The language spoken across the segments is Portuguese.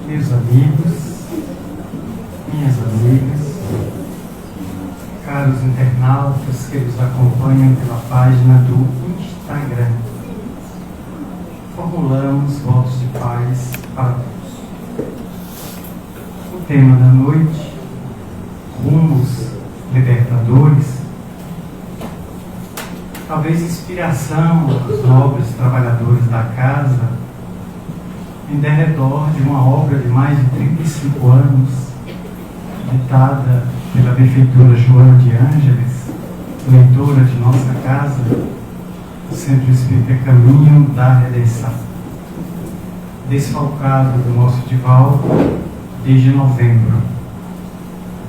Meus amigos, minhas amigas, caros internautas que nos acompanham pela página do Instagram, formulamos votos de paz para todos. O tema da noite, rumos libertadores, talvez inspiração dos nobres trabalhadores da casa, em derredor de uma obra de mais de 35 anos, ditada pela benfeitora Joana de Ângeles, leitora de nossa casa, o Centro Espírita Caminho da Redenção, desfalcado do nosso Divaldo desde novembro.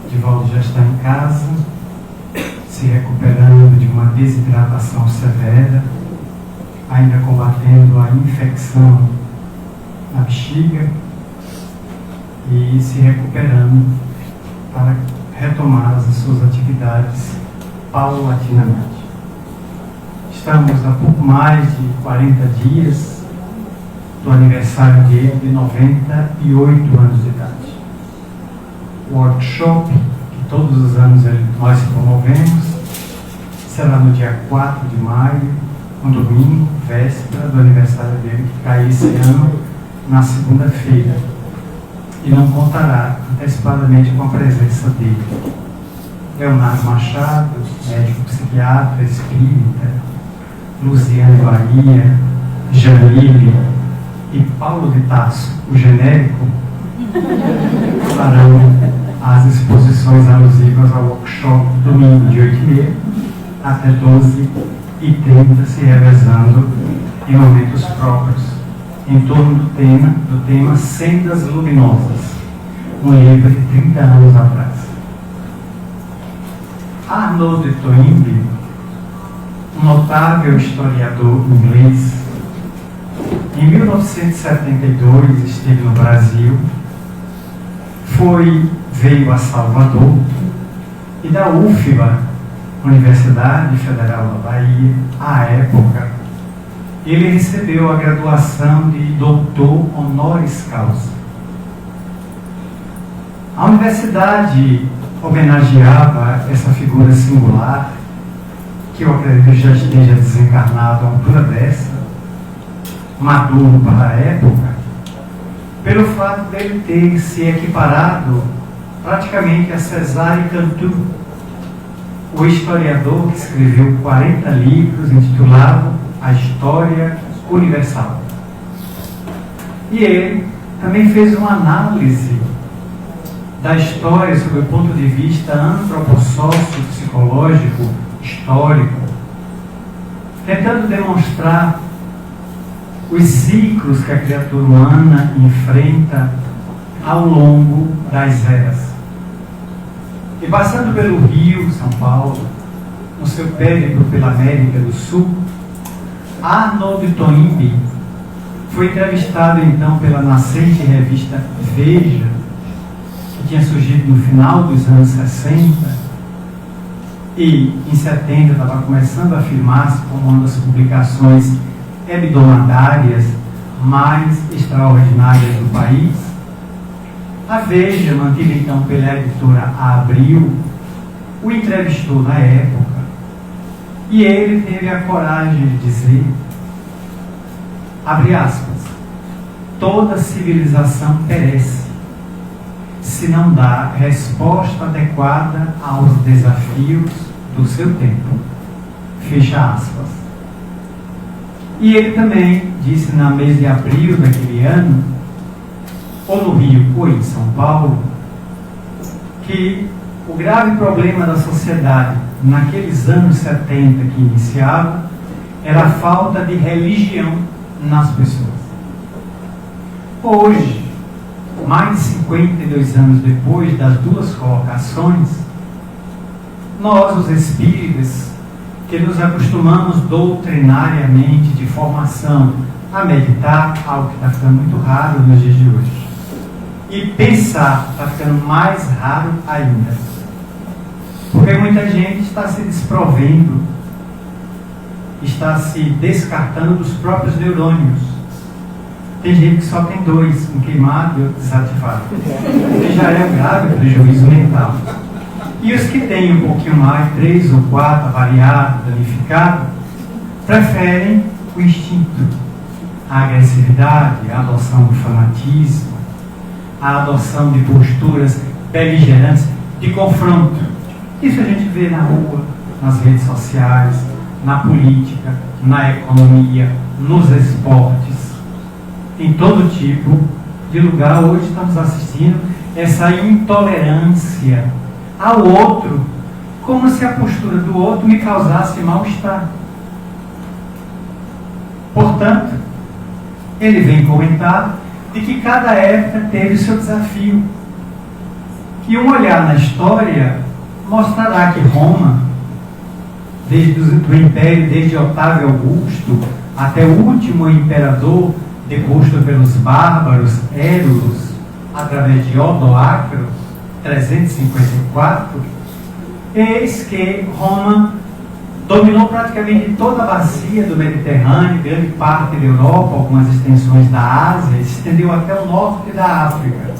Divaldo já está em casa, se recuperando de uma desidratação severa, ainda combatendo a infecção na bexiga e se recuperando para retomar as suas atividades paulatinamente. Estamos a pouco mais de 40 dias do aniversário dele de 98 anos de idade. O workshop que todos os anos nós promovemos será no dia 4 de maio, um domingo, véspera do aniversário dele, que cai esse ano na segunda-feira, e não contará antecipadamente com a presença dele. Leonardo Machado, médico psiquiatra, espírita, Luziane Bahia, Janile e Paulo de Tasso, o genérico, farão as exposições alusivas ao workshop domingo de 8h30 até 12h30, se revezando em momentos próprios, em torno do tema Sendas Luminosas, um livro de 30 anos atrás. Arnold Toynbee, um notável historiador inglês, em 1972 esteve no Brasil, veio a Salvador e da UFBA, Universidade Federal da Bahia, à época, ele recebeu a graduação de doutor honoris causa. A universidade homenageava essa figura singular, que eu acredito já esteja desencarnado à altura dessa, maduro para a época, pelo fato dele ter se equiparado praticamente a César Cantu, o historiador que escreveu 40 livros intitulados A História Universal. E ele também fez uma análise da história sob o ponto de vista antropossócio, psicológico, histórico, tentando demonstrar os ciclos que a criatura humana enfrenta ao longo das eras. E passando pelo Rio, São Paulo, no seu périplo pela América do Sul, Arnold Toynbee foi entrevistado então pela nascente revista Veja, que tinha surgido no final dos anos 60 e em 70 estava começando a afirmar-se como uma das publicações hebdomadárias mais extraordinárias do país. A Veja, mantida então pela editora Abril, o entrevistou na época e ele teve a coragem de dizer, abre aspas, toda civilização perece se não dá resposta adequada aos desafios do seu tempo, fecha aspas. E ele também disse no mês de abril daquele ano, ou no Rio ou em São Paulo, que o grave problema da sociedade naqueles anos 70 que iniciava era a falta de religião nas pessoas. Hoje, mais de 52 anos depois das duas colocações, nós, os espíritas, que nos acostumamos doutrinariamente de formação a meditar, algo que está ficando muito raro nos dias de hoje, e pensar está ficando mais raro ainda, porque muita gente está se desprovendo, está se descartando dos próprios neurônios, Tem gente que só tem dois, um queimado e outro desativado. Que já é um grave prejuízo mental. E os que têm um pouquinho mais, 3 ou 4, variado, danificado, preferem o instinto, a agressividade, a adoção do fanatismo, a adoção de posturas beligerantes, de confronto. Isso a gente vê na rua, nas redes sociais, na política, na economia, nos esportes, em todo tipo de lugar. Hoje estamos assistindo essa intolerância ao outro, como se a postura do outro me causasse mal-estar. Portanto, ele vem comentar de que cada época teve o seu desafio. E um olhar na história mostrará que Roma, desde o Império, desde Otávio Augusto até o último imperador deposto pelos bárbaros érulos, através de Odoacro, 354, eis que Roma dominou praticamente toda a bacia do Mediterrâneo, grande parte da Europa, algumas extensões da Ásia, se estendeu até o norte da África.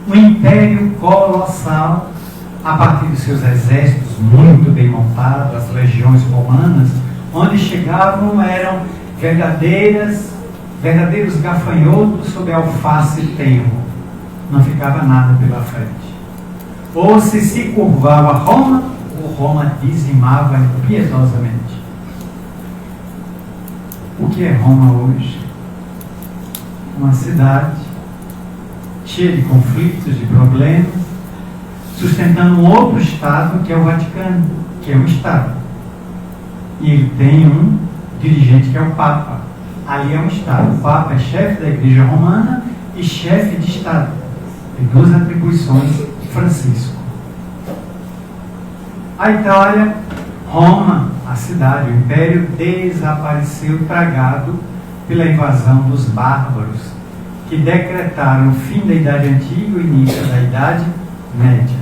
Um império colossal, a partir dos seus exércitos muito bem montados, as legiões romanas, onde chegavam eram verdadeiros gafanhotos sob alface tenro. Não ficava nada pela frente. Ou se curvava Roma, ou Roma dizimava piedosamente. O que é Roma hoje? Uma cidade cheia de conflitos, de problemas, sustentando um outro Estado que é o Vaticano, que é um Estado. E ele tem um dirigente que é o Papa. Ali é um Estado. O Papa é chefe da Igreja Romana e chefe de Estado. Tem duas atribuições, Francisco. A Itália, Roma, a cidade, o Império, desapareceu tragado pela invasão dos bárbaros, que decretaram o fim da Idade Antiga e o início da Idade Média,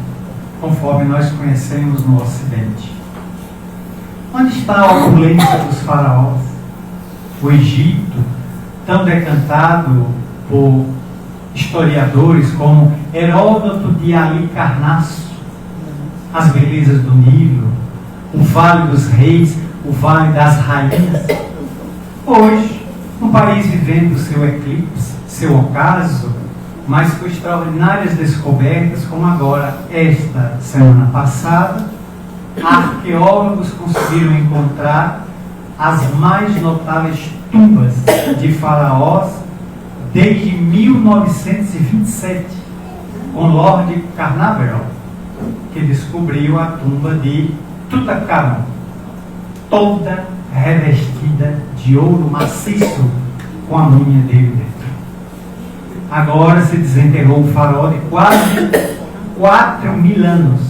conforme nós conhecemos no Ocidente. Onde está a opulência dos faraós? O Egito, tão decantado por historiadores como Heródoto de Halicarnasso, as belezas do Nilo, o Vale dos Reis, o Vale das Rainhas. Hoje, um país vivendo o seu eclipse, seu ocaso, mas com extraordinárias descobertas, como agora, esta semana passada, arqueólogos conseguiram encontrar as mais notáveis tumbas de faraós desde 1927, com Lord Carnarvon, que descobriu a tumba de Tutankhamon, toda revestida de ouro maciço, com a múmia dele dentro. Agora se desenterrou um faraó de quase 4.000 anos,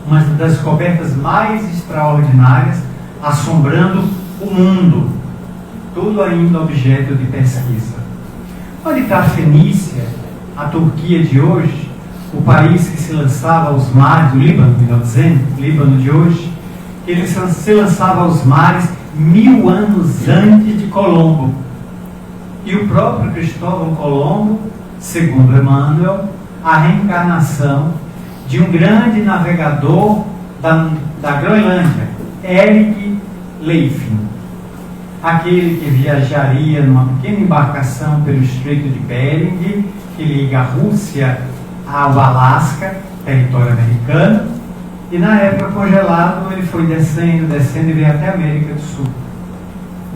uma das descobertas mais extraordinárias, assombrando o mundo, tudo ainda objeto de pesquisa. Onde está a Fenícia, a Turquia de hoje, o país que se lançava aos mares, o Líbano, melhor dizendo, o Líbano de hoje, ele se lançava aos mares 1000 anos antes de Colombo. E o próprio Cristóvão Colombo, segundo Emmanuel, a reencarnação de um grande navegador da Groenlândia, Erik Leifing, aquele que viajaria numa pequena embarcação pelo Estreito de Bering, que liga a Rússia ao Alasca, território americano, e na época congelado ele foi descendo e veio até a América do Sul.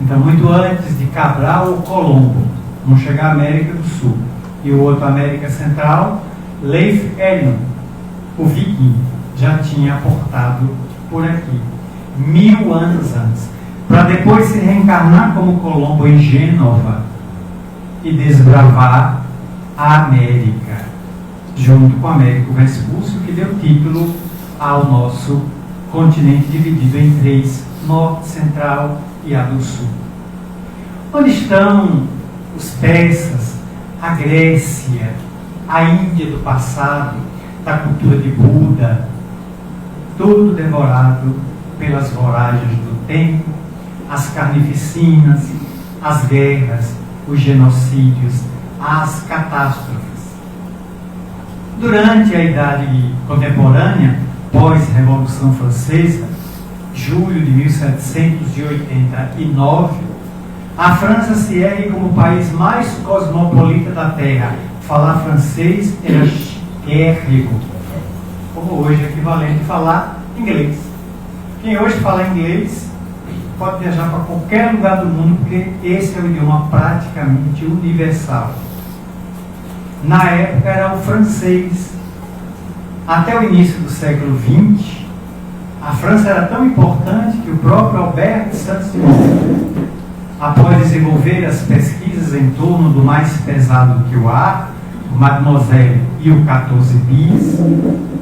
Então, muito antes de Cabral ou Colombo, vamos chegar à América do Sul, e o outro América Central, Leif Erikson, o viking, já tinha aportado por aqui, 1000 anos antes, para depois se reencarnar como Colombo em Gênova e desbravar a América, junto com Américo Vespúcio, que deu título ao nosso continente dividido em 3, Norte, Central e a do Sul. Onde estão os persas, a Grécia, a Índia do passado, da cultura de Buda, tudo devorado pelas voragens do tempo, as carnificinas, as guerras, os genocídios, as catástrofes. Durante a Idade Contemporânea, pós-Revolução Francesa, julho de 1789, a França se ergue como o país mais cosmopolita da Terra. Falar francês era chiquérrimo, como hoje é equivalente a falar inglês. Quem hoje fala inglês pode viajar para qualquer lugar do mundo, porque esse é o idioma praticamente universal. Na época era o francês. Até o início do século XX, a França era tão importante que o próprio Albert Santos Dumont, após desenvolver as pesquisas em torno do mais pesado que o ar, o Mademoiselle e o 14 bis,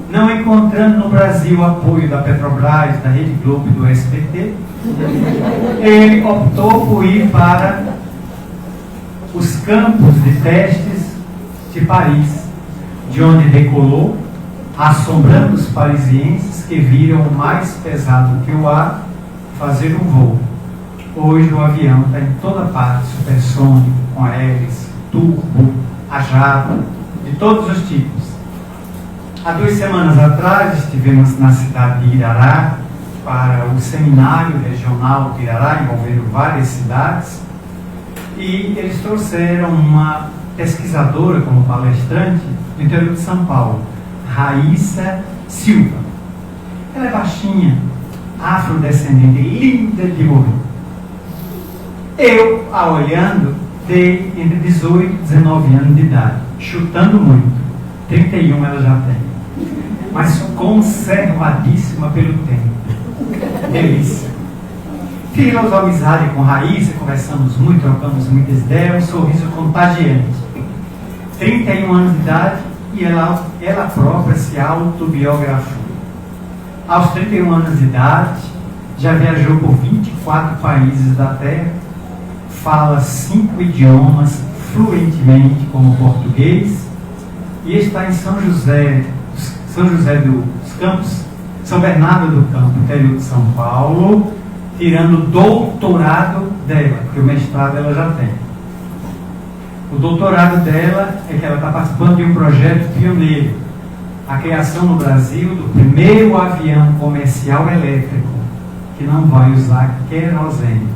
não encontrando no Brasil apoio da Petrobras, da Rede Globo e do SBT, ele optou por ir para os campos de testes de Paris, de onde decolou, assombrando os parisienses que viram o mais pesado que o ar fazer um voo. Hoje o avião está em toda parte, supersônico, com hélice, turbo, a jato, de todos os tipos. Há 2 semanas atrás estivemos na cidade de Irará para o seminário regional de Irará, envolvendo várias cidades, e eles trouxeram uma pesquisadora como palestrante do interior de São Paulo, Raíssa Silva. Ela é baixinha, afrodescendente, linda de morrer. Eu, a olhando, dei entre 18 e 19 anos de idade, chutando muito. 31 ela já tem, mas conservadíssima pelo tempo. Delícia. Fizemos amizade com Raíssa, conversamos muito, trocamos muitas ideias, um sorriso contagiante. 31 anos de idade e ela própria se autobiografou. Aos 31 anos de idade, já viajou por 24 países da Terra, fala 5 idiomas fluentemente, como português, e está em São José dos Campos, São Bernardo do Campo, interior de São Paulo, tirando o doutorado dela, porque o mestrado ela já tem. O doutorado dela é que ela está participando de um projeto pioneiro, a criação no Brasil do primeiro avião comercial elétrico, que não vai usar querosene,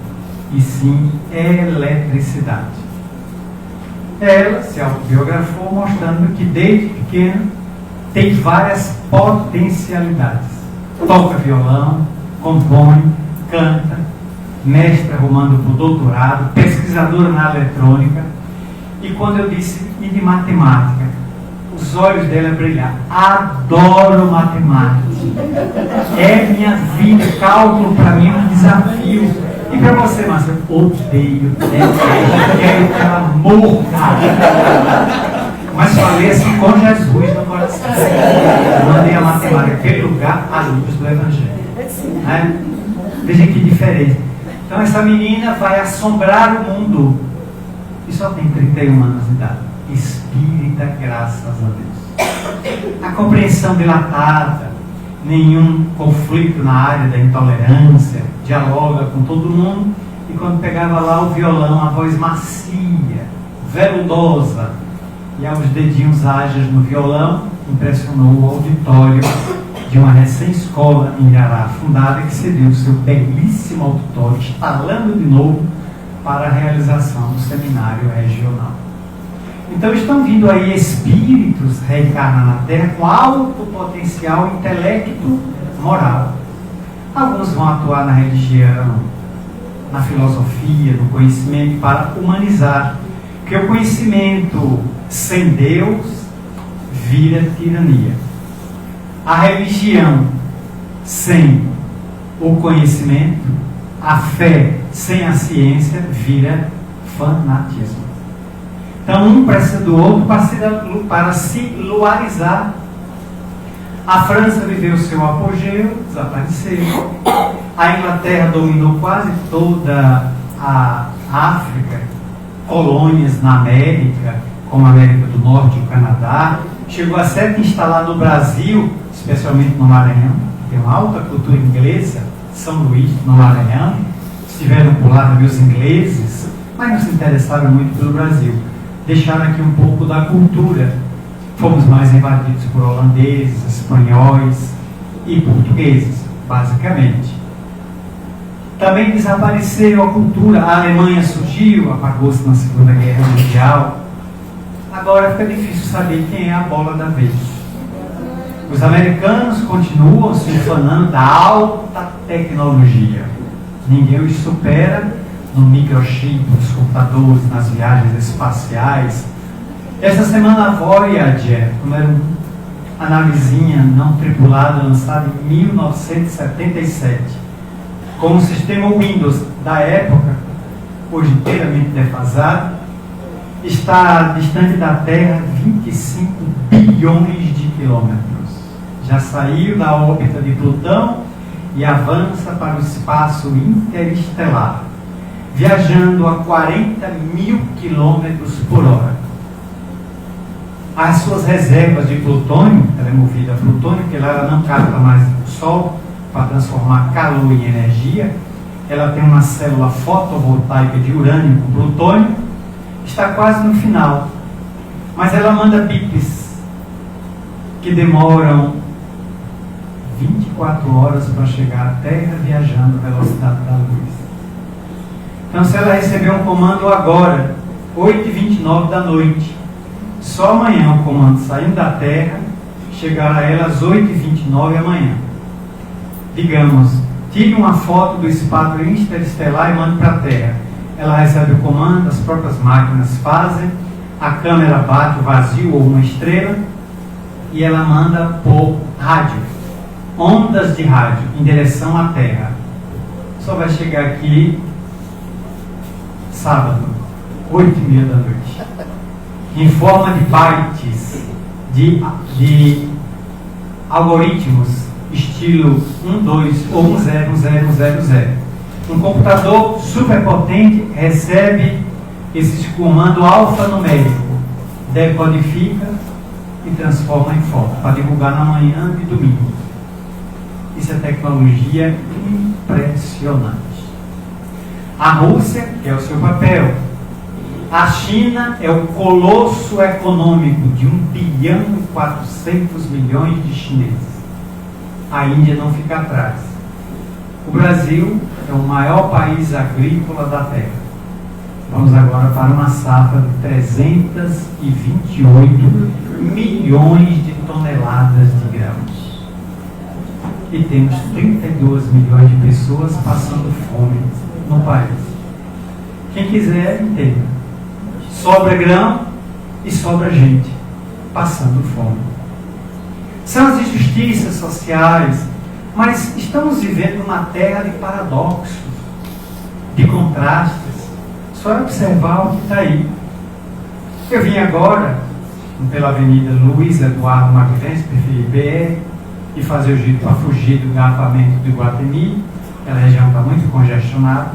e sim eletricidade. Ela se autobiografou mostrando que desde pequena tem várias potencialidades. Toca violão, compõe, canta, mestra rumando para o doutorado, pesquisadora na eletrônica. E quando eu disse e de matemática, os olhos dela brilharam. Adoro matemática. É minha vida, cálculo para mim é um desafio. E para você, Márcia? Odeio, quero que ela morra. Mas falei assim com Jesus no coração. Eu mandei a matemática aquele lugar à luz do Evangelho. Né? Veja que diferente. Então essa menina vai assombrar o mundo. E só tem 31 anos de idade. Espírita, graças a Deus. A compreensão dilatada, nenhum conflito na área da intolerância, dialoga com todo mundo, e quando pegava lá o violão, a voz macia, veludosa, e aos dedinhos ágeis no violão, impressionou o auditório de uma recém-escola em Irará, fundada, que cedeu o seu belíssimo auditório, instalando de novo para a realização do seminário regional. Então estão vindo aí espíritos reencarnar na Terra com alto potencial intelecto moral. Alguns vão atuar na religião, na filosofia, no conhecimento para humanizar. Porque o conhecimento sem Deus vira tirania. A religião sem o conhecimento, a fé sem a ciência vira fanatismo. Então um precisa do outro para se luarizar. A França viveu seu apogeu, desapareceu. A Inglaterra dominou quase toda a África, colônias na América, como a América do Norte e o Canadá. Chegou a se instalar no Brasil, especialmente no Maranhão. Tem uma alta cultura inglesa, São Luís, no Maranhão. Estiveram por lá também os ingleses, mas não se interessaram muito pelo Brasil. Deixaram aqui um pouco da cultura. Fomos mais invadidos por holandeses, espanhóis e portugueses, basicamente. Também desapareceu a cultura. A Alemanha surgiu, apagou-se na Segunda Guerra Mundial. Agora fica difícil saber quem é a bola da vez. Os americanos continuam se ufanando da alta tecnologia. Ninguém os supera no microchip, nos computadores, nas viagens espaciais. Essa semana a Voyager, a navezinha não tripulada lançada em 1977, com o sistema Windows da época, hoje inteiramente defasado, está distante da Terra 25 bilhões de quilômetros. Já saiu da órbita de Plutão e avança para o espaço interestelar, viajando a 40 mil quilômetros por hora. As suas reservas de plutônio, ela é movida a plutônio, porque lá ela não capta mais o Sol para transformar calor em energia. Ela tem uma célula fotovoltaica de urânio com plutônio, está quase no final. Mas ela manda bips que demoram 24 horas para chegar à Terra, viajando à velocidade da luz. Então, se ela receber um comando agora, 8h29 da noite, só amanhã o comando saindo da Terra, chegará a ela às 8h29 amanhã. Digamos, tire uma foto do espaço interestelar e mande para a Terra. Ela recebe o comando, as próprias máquinas fazem, a câmera bate o vazio ou uma estrela e ela manda por rádio, ondas de rádio em direção à Terra. Só vai chegar aqui sábado, 8h30 da noite, em forma de bytes, de algoritmos, estilo 1, 2 ou 1, 0, 1, 0, 1, 0, 0. Um computador superpotente recebe esse comando alfanumérico, decodifica e transforma em foto, para divulgar na manhã de domingo. Isso é tecnologia impressionante. A Rússia, que é o seu papel. A China é o colosso econômico de 1 bilhão e 400 milhões de chineses. A Índia não fica atrás. O Brasil é o maior país agrícola da Terra. Vamos agora para uma safra de 328 milhões de toneladas de grãos. E temos 32 milhões de pessoas passando fome no país. Quem quiser, entenda. Sobra grão e sobra gente passando fome. São as injustiças sociais, mas estamos vivendo uma terra de paradoxos, de contrastes. Só é observar o que está aí. Eu vim agora pela Avenida Luiz Eduardo Magalhães, preferi BR, e fazer o jeito para fugir do engarrafamento do Iguatemi. Aquela região está muito congestionada,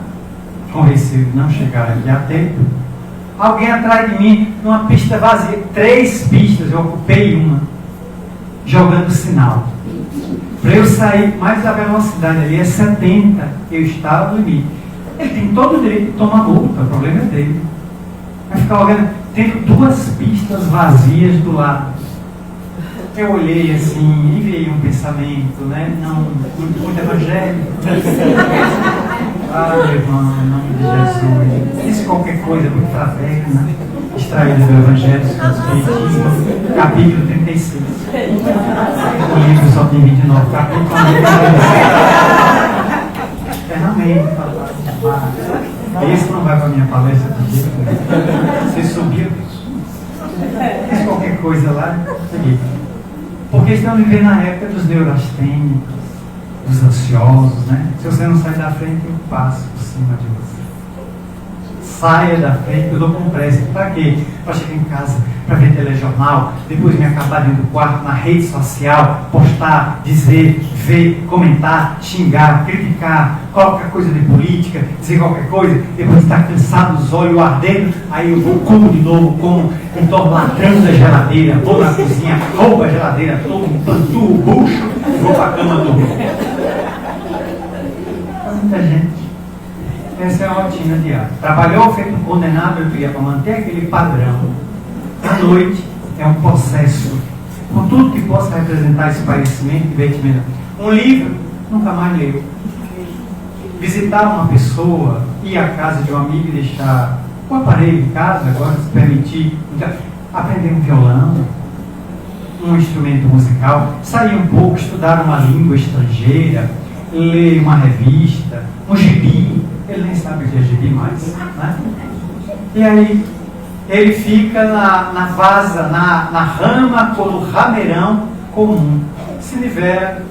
com receio de não chegar aqui a tempo. Alguém atrás de mim, numa pista vazia, 3 pistas, eu ocupei uma, jogando sinal. Para eu sair, mas a velocidade ali é 70, eu estava no limite. Ele tem todo o direito de tomar multa, o problema é dele. Vai ficar olhando, tendo 2 pistas vazias do lado. Eu olhei assim e veio um pensamento, né? Não, muito evangélico. Ah, meu irmão, em nome de Jesus. Diz qualquer coisa muito fraterna, extraída do Evangelho segundo o Espiritismo, capítulo 36. O livro só tem 29 capítulos. Eternamente, papai. Esse não vai para a minha palestra de jeito nenhum. Você subiu, diz qualquer coisa lá, seguinte. Porque estamos vivendo na época dos neurastênicos, dos ansiosos, né? Se você não sai da frente, eu passo por cima de você. Saia da frente, eu dou com pressa. Para quê? Para chegar em casa, para ver telejornal, depois me acabar dentro do quarto, na rede social, postar, dizer, ver, comentar, xingar, criticar, qualquer coisa de política, dizer qualquer coisa, depois estar cansado, os olhos ardendo, aí eu vou como de novo, como então ladrando a geladeira, vou na cozinha, roubo a geladeira, tomo um pantuo, bucho, e vou para a cama dormir. Muita gente. Essa é a rotina diária. Trabalhou feito um condenado, eu queria para manter aquele padrão. À noite é um processo, com tudo que possa representar esse parecimento e divertimento. Um livro, nunca mais leu. Visitar uma pessoa, ir à casa de um amigo e deixar o aparelho em casa, agora se permitir, aprender um violão, um instrumento musical, sair um pouco, estudar uma língua estrangeira, ler uma revista, um gibi, ele nem sabe o que é gibi mais, né? E aí ele fica na vasa, na rama, como rameirão comum, se nivela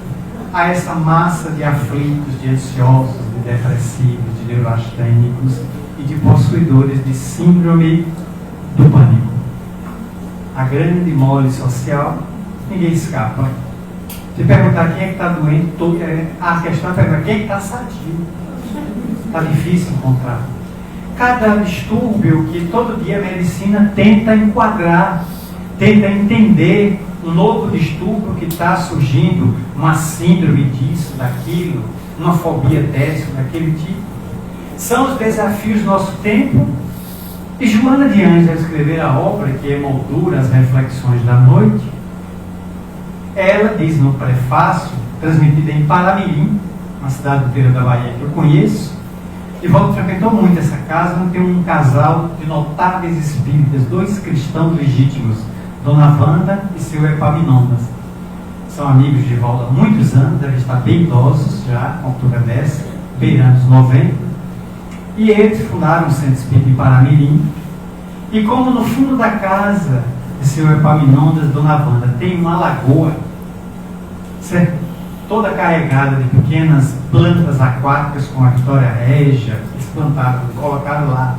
a essa massa de aflitos, de ansiosos, de depressivos, de neurastênicos e de possuidores de síndrome do pânico. A grande mole social, ninguém escapa. Se perguntar quem é que está doente, a questão é perguntar quem é que está sadio. Está difícil encontrar. Cada distúrbio que todo dia a medicina tenta enquadrar, tenta entender um novo distúrbio que está surgindo, uma síndrome disso, daquilo, uma fobia dessa, daquele tipo. São os desafios do nosso tempo. E Joana de Ângeles, ao escrever a obra que emoldura as reflexões da noite, ela diz no prefácio, transmitida em Paramirim, uma cidade do interior da Bahia que eu conheço, e Divaldo frequentou muito essa casa, onde tem um casal de notáveis espíritas, dois cristãos legítimos, Dona Wanda e seu Epaminondas. São amigos de Divaldo há muitos anos, devem estar bem idosos já, com altura dessa, beirando os 90. E eles fundaram o Centro Espírita em Paramirim. E como no fundo da casa de seu Epaminondas, Dona Wanda, tem uma lagoa, certo? Toda carregada de pequenas plantas aquáticas com a Vitória Régia, eles plantaram, colocaram lá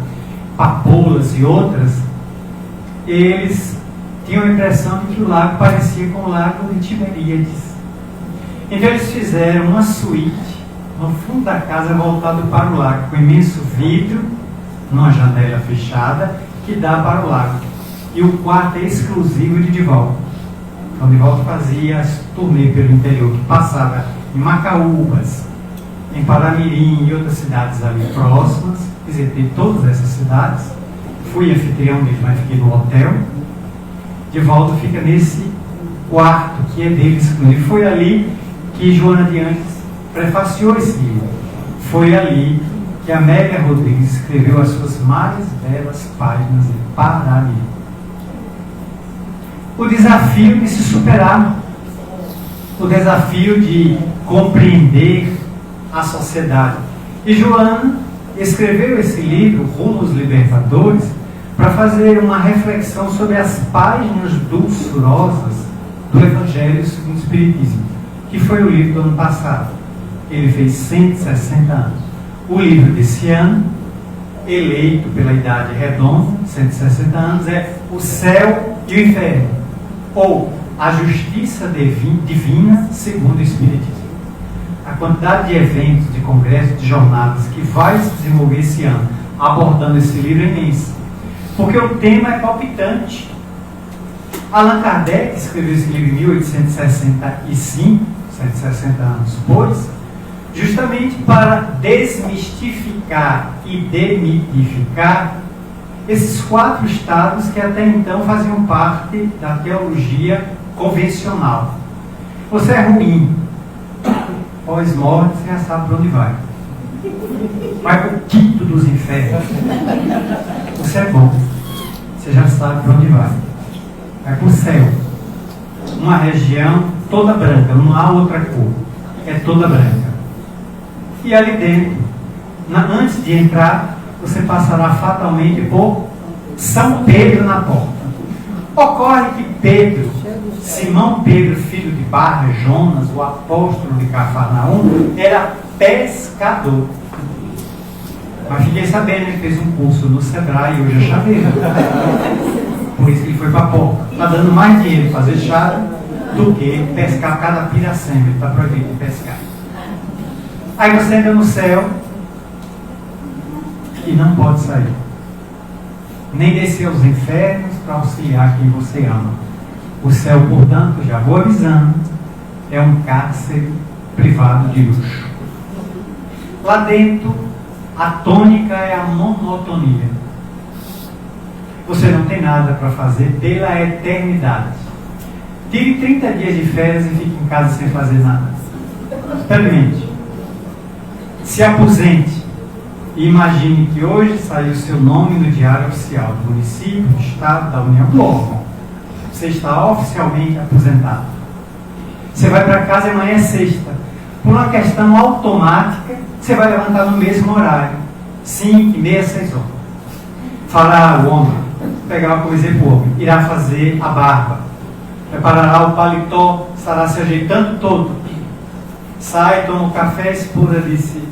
papoulas e outras, eles tinham a impressão de que o lago parecia com o lago de Tiberíades. Então eles fizeram uma suíte no fundo da casa voltado para o lago, com imenso vidro, numa janela fechada, que dá para o lago. E o quarto é exclusivo de Divaldo. Então Divaldo fazia as turnê pelo interior, que passava em Macaúbas, em Paramirim e outras cidades ali próximas. Visitei todas essas cidades, fui anfitrião dele, mas fiquei no hotel. Divaldo fica nesse quarto que é dele exclusivo. Foi ali que Joana de Ângeles prefaciou esse livro. Foi ali que Amélia Rodrigues escreveu as suas mais belas páginas em Paramirim. O desafio de se superar, o desafio de compreender a sociedade. E Joana escreveu esse livro, Rumos Libertadores, para fazer uma reflexão sobre as páginas dulçurosas do Evangelho segundo o Espiritismo, que foi o livro do ano passado. Ele fez 160 anos. O livro desse ano, eleito pela Idade Redonda, 160 anos, é O Céu e o Inferno, ou A Justiça Divina segundo o Espiritismo. A quantidade de eventos, de congressos, de jornadas que vai se desenvolver esse ano abordando esse livro é imensa, porque o tema é palpitante. Allan Kardec escreveu esse livro em 1865, 160 anos depois, justamente para desmistificar e demitificar esses 4 estados que até então faziam parte da teologia convencional. Você é ruim, pós-morte você já sabe para onde vai. Vai para o quinto dos infernos. Você é bom, você já sabe para onde vai. Vai para o céu, uma região toda branca, não há outra cor, é toda branca. E ali dentro, antes de entrar, você passará fatalmente por São Pedro na porta. Ocorre que Pedro, Simão Pedro, filho de Barra, Jonas, o apóstolo de Cafarnaum, era pescador. Mas fiquei sabendo que fez um curso no Sebrae e hoje é chaveiro. Por isso que ele foi para a porta. Está dando mais dinheiro fazer chave do que pescar cada piracema. Está proibido de pescar. Aí você entra no céu e não pode sair. Nem descer aos infernos para auxiliar quem você ama. O céu, portanto, já vou avisando, é um cárcere privado de luxo. Lá dentro A tônica é a monotonia. Você não tem nada para fazer pela eternidade. Tire 30 dias de férias e fique em casa sem fazer nada. Experimente. Se aposente. E imagine que hoje saiu o seu nome no diário oficial do município, do estado, da União, do órgão. Você está oficialmente aposentado. Você vai para casa e amanhã é sexta. Por uma questão automática, você vai levantar no mesmo horário. 5h30, 6 horas. Fará o homem, pegar uma coisa para o homem, irá fazer a barba. Preparará o paletó, estará se ajeitando todo. Sai, toma um café, a esposa disse: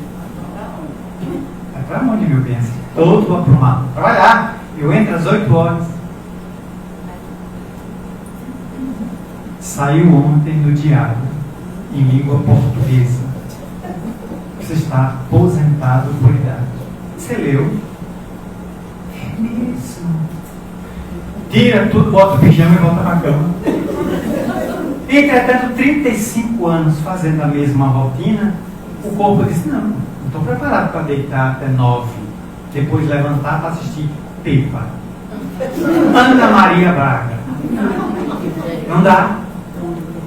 vai para onde, meu bem? Todo aprumado. Trabalhar. Eu entro às 8 horas. Saiu ontem no diário, em língua portuguesa. Você está aposentado por idade. Você leu? É mesmo. Tira tudo, bota o pijama e volta para a cama. Entretanto, 35 anos fazendo a mesma rotina, o corpo diz: não estou preparado para deitar até 9, depois levantar para assistir Pepa. Ana Maria Braga. Não dá.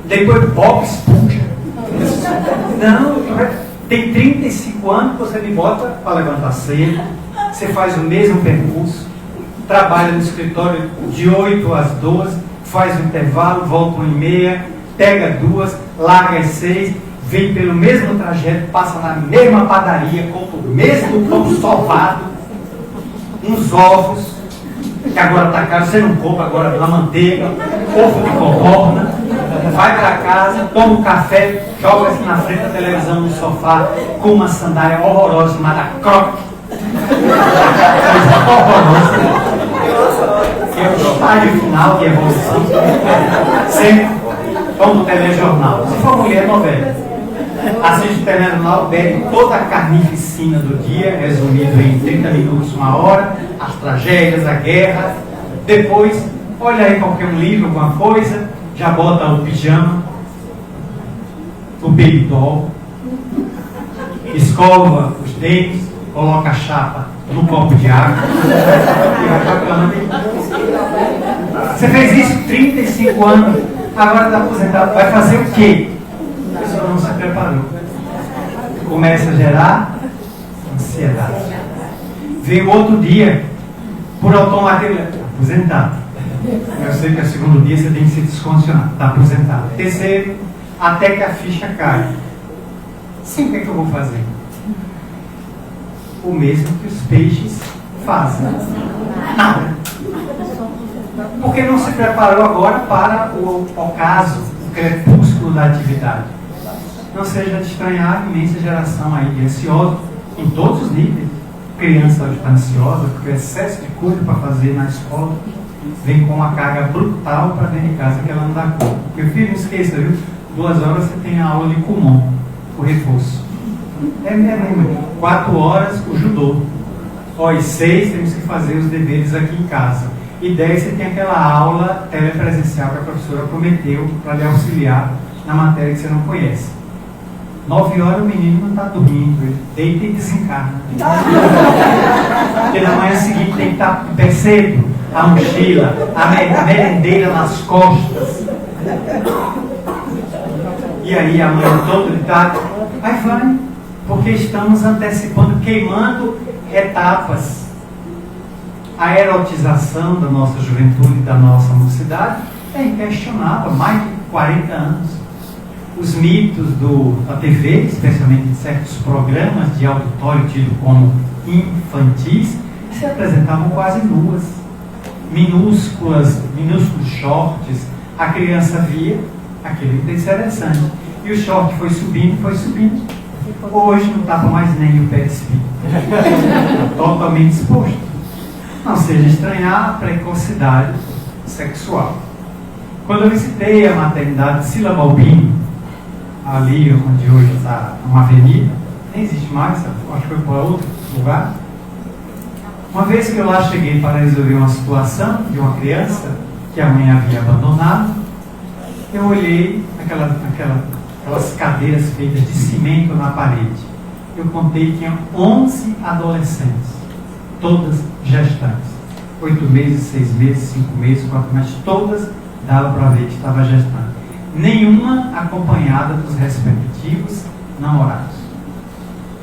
Depois Bob Esponja. Não, tem 35 anos que você me bota para levantar cedo, você faz o mesmo percurso, trabalha no escritório de 8 às 12, faz o intervalo, volta 1h30, pega 2, larga às 6, vem pelo mesmo trajeto, passa na mesma padaria, compra o mesmo pão sovado, uns ovos, que agora está caro, você não compra agora na manteiga, ovo de codorna, vai para casa, toma um café, joga-se na frente da televisão no sofá com uma sandália horrorosa chamada Croc. Horrorosa. É o estágio final de evolução. Sempre toma o telejornal. Se for mulher, novela. Assiste o telejornal, bebe toda a carnificina do dia, resumido em 30 minutos, 1 hora, as tragédias, a guerra. Depois, olha aí qualquer um livro, alguma coisa, já bota o pijama, o baby doll, escova os dentes, coloca a chapa no copo de água e vai para a cama. Você fez isso 35 anos, agora está aposentado, vai fazer o quê? A pessoa não se preparou. Começa a gerar ansiedade. Vem o outro dia, por automatismo, aposentado. Eu sei que no segundo dia você tem que se descondicionar, está aposentado. Terceiro, até que a ficha cai. Sim, o que é que eu vou fazer? O mesmo que os peixes fazem. Nada. Porque não se preparou agora para o ocaso, o crepúsculo da atividade. Não seja de estranhar a imensa geração aí de ansiosos, em todos os níveis. Criança hoje está ansiosa porque o excesso de coisa para fazer na escola vem com uma carga brutal para dentro de casa que ela não dá conta. Meu filho, não esqueça, viu? 2 horas você tem a aula de Kumon, o reforço. É mesmo. 4 horas o judô. Às 6 temos que fazer os deveres aqui em casa. E 10 você tem aquela aula telepresencial que a professora prometeu para lhe auxiliar na matéria que você não conhece. 9 horas o menino não está dormindo, ele deita e desencarna. Porque na manhã seguinte tem que estar em pé cedo, a mochila, a merendeira nas costas. E aí a mãe toda gritada, vai, porque estamos antecipando, queimando etapas. A erotização da nossa juventude, da nossa mocidade, é inquestionável, mais de 40 anos. Os mitos da TV, especialmente de certos programas de auditório tido como infantis, se apresentavam quase nuas, minúsculos shorts. A criança via aquilo interessante. E o short foi subindo. Hoje não tapa mais nem o pé de espinho. Totalmente exposto. Não seja estranhar a precocidade sexual. Quando eu visitei a maternidade de Sila Balbini, ali onde hoje está uma avenida, nem existe mais, acho que foi para outro lugar. Uma vez que eu lá cheguei para resolver uma situação de uma criança que a mãe havia abandonado, eu olhei aquelas cadeiras feitas de cimento na parede. eu contei, tinha 11 adolescentes, todas gestantes. 8 meses, 6 meses, 5 meses, 4 meses, todas dava para ver que estava gestante. Nenhuma acompanhada dos respectivos namorados,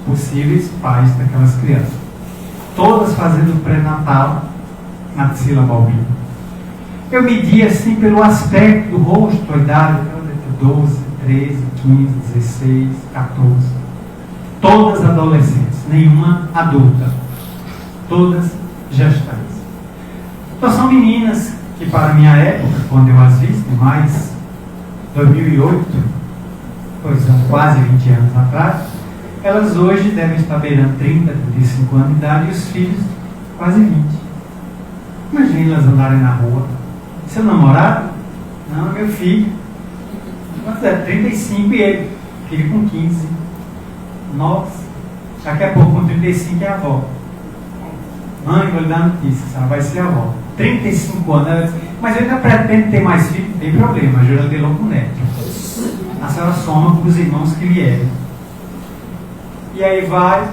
possíveis pais daquelas crianças. Todas fazendo pré-natal na Priscila Balbino. Eu medi assim pelo aspecto do rosto, a idade, 12, 13, 15, 16, 14. Todas adolescentes, nenhuma adulta. Todas gestantes. Então são meninas que para a minha época, quando eu as vi, mais 2008, pois são quase 20 anos atrás, elas hoje devem estar beirando 30, 35 anos de idade e os filhos quase 20. Imagina elas andarem na rua. Seu namorado? Não, meu filho. Quanto é? 35 e ele. Filho com 15. Nossa. Daqui a pouco com 35 é avó. Mãe, vou lhe dar notícia, ela vai ser avó. 35 anos. Ela diz, mas eu ainda pretendo ter mais filhos. Não tem problema, a Júlia delou com o neto. A senhora soma com os irmãos que vierem. E aí vai,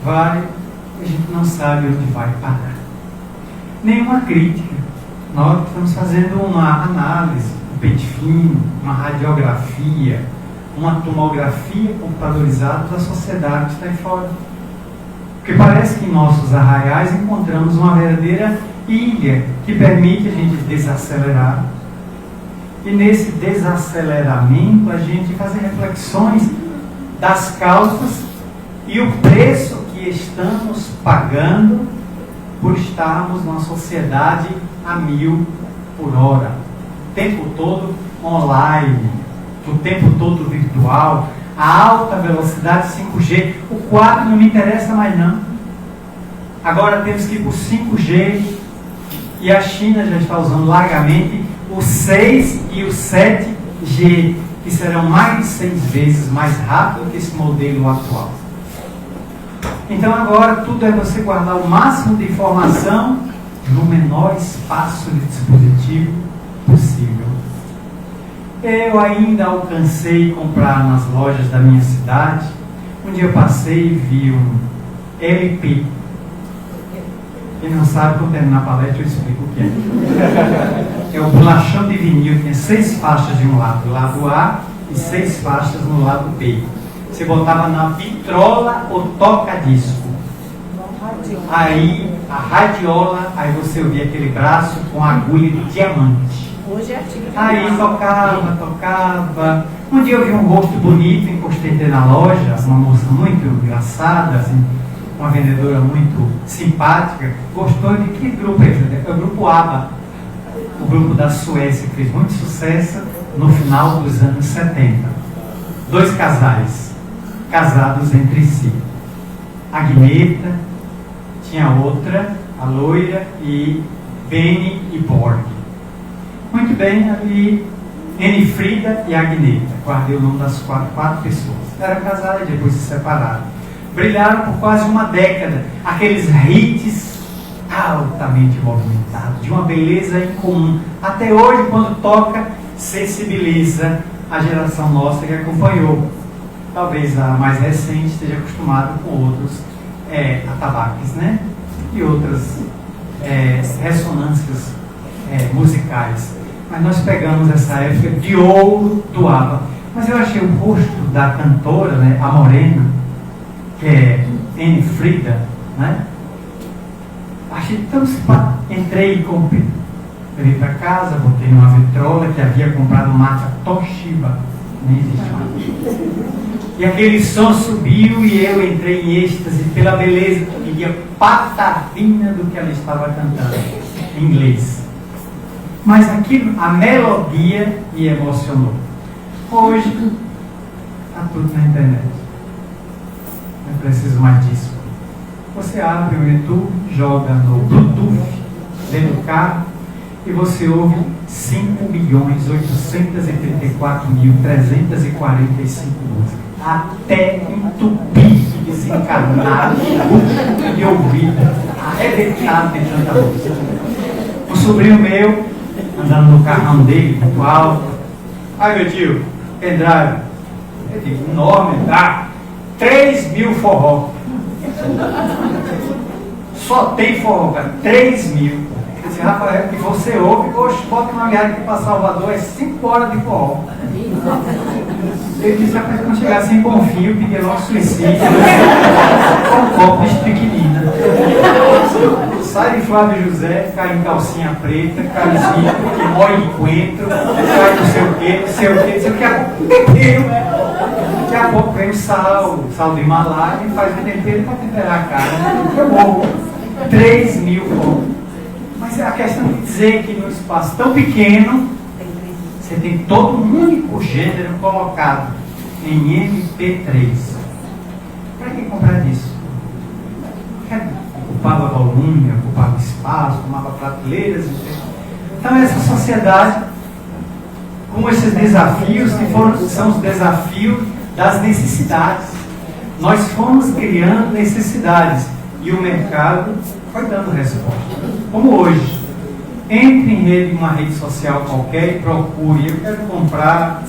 a gente não sabe onde vai parar. Nenhuma crítica. Nós estamos fazendo uma análise, um pente fino, uma radiografia, uma tomografia computadorizada da sociedade que está aí fora. Porque parece que em nossos arraiais encontramos uma verdadeira ilha que permite a gente desacelerar. E nesse desaceleramento a gente fazer reflexões das causas e o preço que estamos pagando por estarmos numa sociedade a 1000 por hora, o tempo todo online, o tempo todo virtual, a alta velocidade 5G. O 4 não me interessa mais não. Agora temos que ir para o 5G e a China já está usando largamente o 6 e o 7G, que serão mais de 6 vezes mais rápido que esse modelo atual. Então agora tudo é você guardar o máximo de informação no menor espaço de dispositivo possível. Eu ainda alcancei comprar nas lojas da minha cidade. Um dia eu passei e vi um LP. Quem não sabe, quando terminar a palestra eu explico o que é. É o bolachão de vinil, tinha 6 faixas de um lado, do lado A, e 6 faixas no lado B. Você botava na vitrola ou toca-disco. Aí a radiola, aí você ouvia aquele braço com agulha de diamante. Hoje é antigo. Aí tocava. Um dia eu vi um rosto bonito, encostei na loja, uma moça muito engraçada, assim, uma vendedora muito simpática. Gostou de que grupo é esse? É o grupo ABBA, o grupo da Suécia, que fez muito sucesso no final dos anos 70. 2 casais, casados entre si. Agneta, tinha outra, a loira, e Benny e Borg. Muito bem, ali, Anne Frida e Agneta. Guardei o nome das quatro pessoas. Eram casadas e depois se separaram. Brilharam por quase uma década. Aqueles hits altamente movimentados, de uma beleza incomum. Até hoje, quando toca, sensibiliza a geração nossa que acompanhou. Talvez a mais recente esteja acostumada com outros atabaques, né? E outras ressonâncias musicais. Mas nós pegamos essa época de ouro do ABBA. Mas eu achei o rosto da cantora, né, a morena, que é Anne Frida, né? Achei tão simpático. Entrei e comprei. Veio para casa, botei numa vitrola que havia comprado marca Toshiba. Nem existe mais. E aquele som subiu e eu entrei em êxtase pela beleza. Eu pedia patavina do que ela estava cantando em inglês. Mas aquilo, a melodia me emocionou. Hoje, está tudo na internet. Não preciso mais disso. Você abre o YouTube, joga no Bluetooth dentro do carro e você ouve 5.834.345 músicas. Até entupir, desencarnado de ouvido, arrebentado de tanta música. Um sobrinho meu, andando no carrão dele, muito alto. Ai, meu tio, pendrive. Eu digo, enorme, tá? 3.000 forró. Só tem forró, cara. 3.000. Eu disse, Rafael, que você ouve, oxe, bota uma viagem aqui para Salvador, é 5 horas de forró. Ele disse, rapaz, quando chegar assim, Bonfim, eu pedi logo suicídio. Com um copo de pequenina. Sai de Flávio José, cai em calcinha preta, camisinha, que mói de coentro, cai não sei o que, não sei o que, não sei o que, daqui a pouco tempero. Daqui a pouco vem o sal de Himalaia e faz o tempero para temperar a carne. Eu morro. 3.000 pontos. Mas é a questão de dizer que num espaço tão pequeno, você tem todo um único gênero colocado em MP3. Para que comprar disso? Ocupava volume, ocupava espaço, tomava prateleiras. Então essa sociedade, com esses desafios, que são os desafios das necessidades. Nós fomos criando necessidades e o mercado foi dando resposta. Como hoje, entre em uma rede social qualquer e procure, eu quero comprar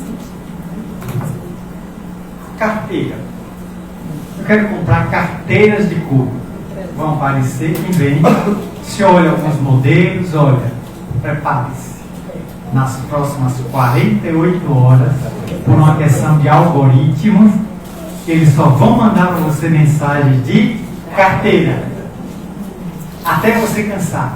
carteira. Eu quero comprar carteiras de couro. Vão aparecer quem vende. Se olha alguns modelos, olha, prepare-se. Nas próximas 48 horas, por uma questão de algoritmos, eles só vão mandar para você mensagem de carteira. Até você cansar.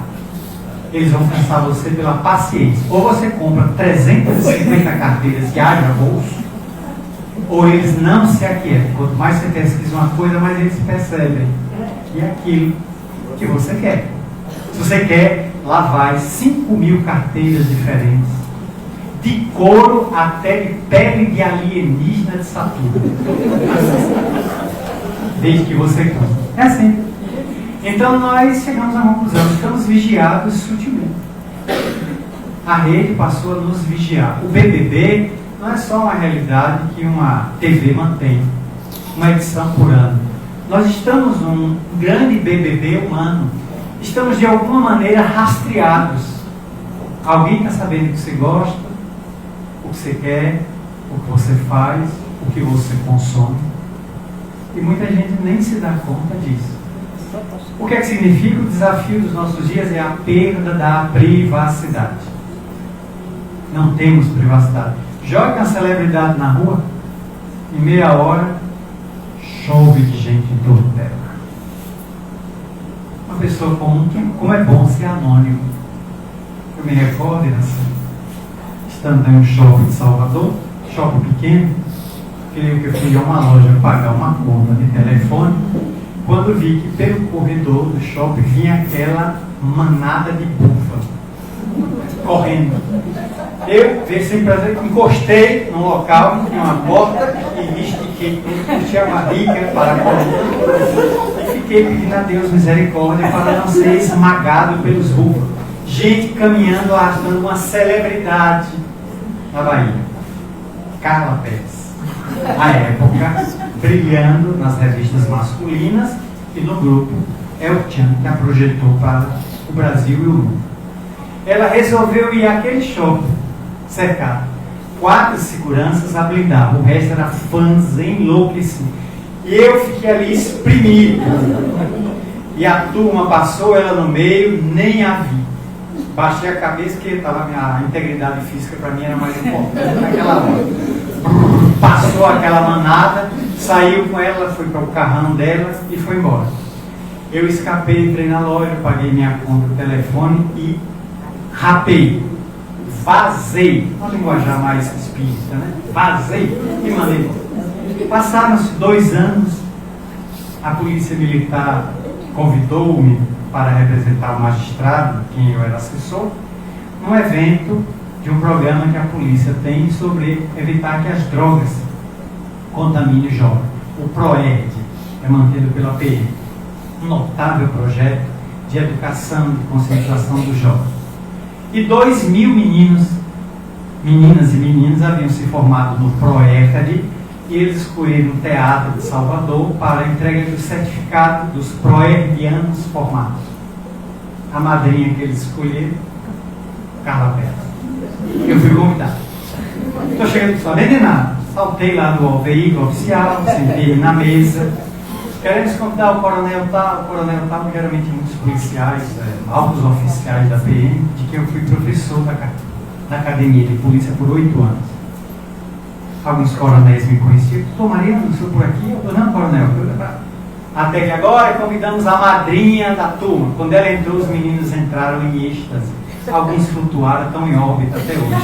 Eles vão cansar você pela paciência. Ou você compra 350 carteiras que haja bolso, ou eles não se aquietam. Quanto mais você pesquisa uma coisa, mais eles percebem. E aquilo que você quer. Se você quer, lá vai 5.000 carteiras diferentes. De couro até de pele de alienígena de Saturno. Desde que você compra. É assim. Então nós chegamos à conclusão, estamos vigiados sutilmente. A rede passou a nos vigiar. O BBB não é só uma realidade que uma TV mantém, uma edição por ano. Nós estamos num grande BBB humano. Estamos de alguma maneira rastreados. Alguém está sabendo o que você gosta, o que você quer, o que você faz, o que você consome. E muita gente nem se dá conta disso. O que é que significa? O desafio dos nossos dias é a perda da privacidade. Não temos privacidade. Joga uma celebridade na rua, em meia hora, chove de gente em torno dela. Uma pessoa comum, como é bom ser anônimo. Eu me recordo, assim, estando em um shopping de Salvador, shopping pequeno, creio que eu fui a uma loja pagar uma conta de telefone, quando vi que pelo corredor do shopping vinha aquela manada de búfalo correndo. Eu, sem prazer, encostei num local que tinha uma porta e me estiquei, puxei a barriga para correr e fiquei pedindo a Deus misericórdia para não ser esmagado pelos búfalos. Gente caminhando, arrastando uma celebridade na Bahia, Carla Pérez, à época brilhando nas revistas masculinas e no grupo El Chan, que a projetou para o Brasil e o mundo. Ela resolveu ir àquele shopping cercado. 4 seguranças a blindar, o resto era fãs enlouquecidos. E eu fiquei ali espremido. E a turma passou, ela no meio, nem a vi. Baixei a cabeça, porque a integridade física para mim era mais importante naquela hora. Passou aquela manada, saiu com ela, foi para o carrão dela e foi embora. Eu escapei, entrei na loja, paguei minha conta do telefone e rapei, vazei, uma linguajar mais espírita, né? Vazei e mandei embora. Passaram-se 2 anos, a polícia militar convidou-me para representar o magistrado, quem eu era assessor, num evento de um programa que a polícia tem sobre evitar que as drogas contaminem o jovem. O PROERD é mantido pela PM. Um notável projeto de educação, de conscientização do jovem. E 2.000 meninas e meninos haviam se formado no PROERD e eles escolheram o Teatro de Salvador para a entrega do certificado dos proerdianos formados. A madrinha que eles escolheram, Carla Pérez. Eu fui convidado. Estou chegando, não sabendo de nada. Saltei lá no veículo oficial, sentei na mesa. Queremos convidar o coronel tal, geralmente muitos policiais, altos oficiais da PM, de que eu fui professor da academia de polícia por 8 anos. Alguns coronéis me conheciam. Doutor Mariano, o senhor por aqui? Eu não, coronel. Até que agora convidamos a madrinha da turma. Quando ela entrou, os meninos entraram em êxtase. Alguns flutuaram, estão em órbita até hoje.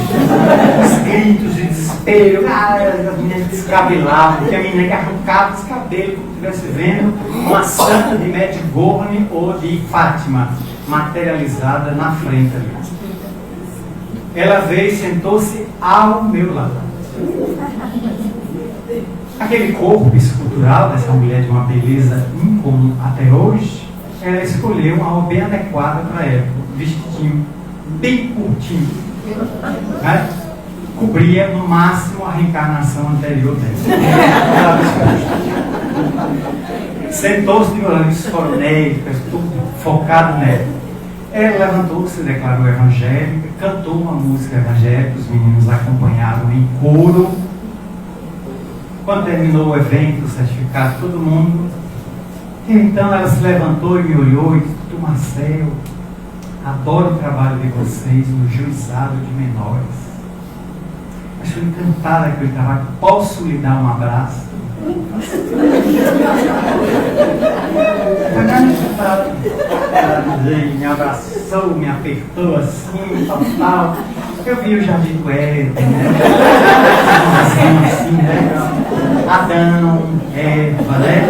Os gritos de desespero, as meninas descabelavam, porque a menina que arrancava os cabelos, como se estivesse vendo uma santa de Medjugorje ou de Fátima, materializada na frente ali. Ela veio e sentou-se ao meu lado. Aquele corpo escultural dessa mulher de uma beleza incomum até hoje, ela escolheu uma roupa bem adequada para a época, um vestidinho bem curtinho, né? Cobria no máximo a reencarnação anterior dela. Sentou-se de olhos coronéis, tudo focado nela. Ela levantou-se, declarou evangélica, cantou uma música evangélica, os meninos acompanharam em coro. Quando terminou o evento, o certificado, todo mundo. Então ela se levantou e me olhou e disse: Doutor Marcel, adoro o trabalho de vocês no juizado de menores. Estou encantada com o trabalho. Posso lhe dar um abraço? Ela me abraçou, me apertou assim, tal. Eu vi o Jardim do Éden, né? Assim, né? Adão, Eva, né?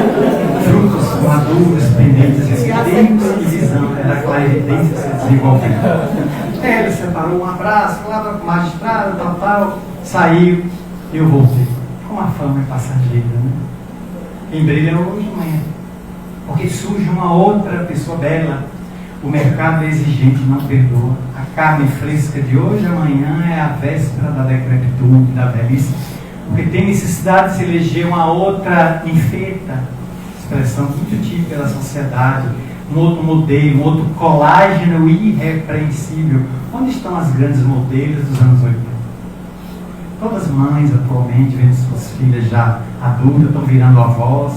Frutos maduros, pendentes, esquerdeiros e visão, era aquela evidência se desenvolvendo. Ele separou um abraço, falava com o magistrado, tal, saiu e eu voltei. Como a fama é passageira, né? Quem brilha hoje, amanhã. Porque surge uma outra pessoa bela. O mercado é exigente, não perdoa. A carne fresca de hoje, amanhã é a véspera da decrepitude, da velhice. Porque tem necessidade de se eleger uma outra infeta, expressão muito típica da sociedade, um outro modelo, um outro colágeno irrepreensível. Onde estão as grandes modelos dos anos 80? Todas as mães atualmente, vendo suas filhas já adultas, estão virando avós,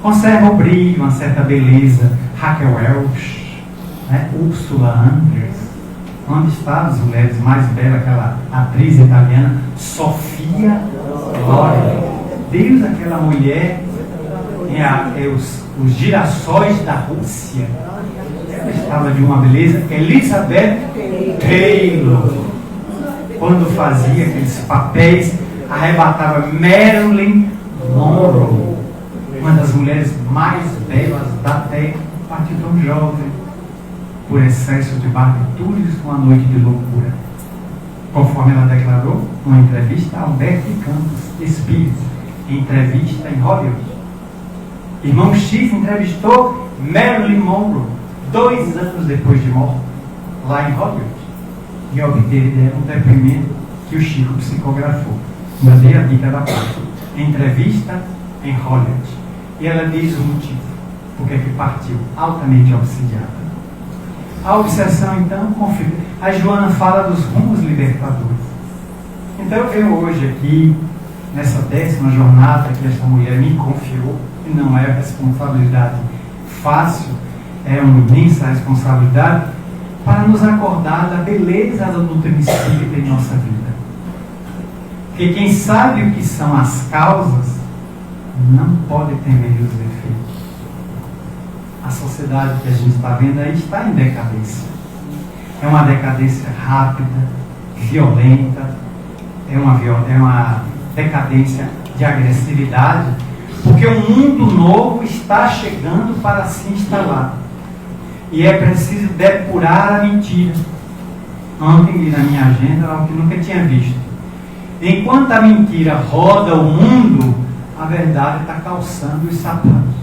conservam o brilho, uma certa beleza. Raquel Welch, né? Ursula Andress. Onde estão as mulheres mais belas? Aquela atriz italiana Sofia Loren. Deus, aquela mulher os girassóis da Rússia. Ela estava de uma beleza. Elizabeth Taylor, quando fazia aqueles papéis, arrebatava. Marilyn Monroe, uma das mulheres mais belas da Terra, partiu tão jovem, por excesso de barbitudes com a noite de loucura. Conforme ela declarou numa entrevista a Alberto Campos, espírito, em entrevista em Hollywood. Irmão X entrevistou Marilyn Monroe 2 anos depois de morte, lá em Hollywood, e obteve dela um depoimento que o Chico psicografou. Ainda dei a dica da parte. Entrevista em Hollywood. E ela diz o motivo, porque que partiu, altamente obsidiada. A obsessão, então, configura. A Joana fala dos rumos libertadores. Então eu venho hoje aqui, nessa 10ª jornada que esta mulher me confiou, e não é responsabilidade fácil, é uma imensa responsabilidade, para nos acordar da beleza do doutrina espírita em nossa vida. Porque quem sabe o que são as causas, não pode temer os efeitos. A sociedade que a gente está vendo aí está em decadência. É uma decadência rápida, violenta, é uma decadência de agressividade, porque um mundo novo está chegando para se instalar. E é preciso depurar a mentira. Ontem li na minha agenda algo que nunca tinha visto. Enquanto a mentira roda o mundo, a verdade está calçando os sapatos.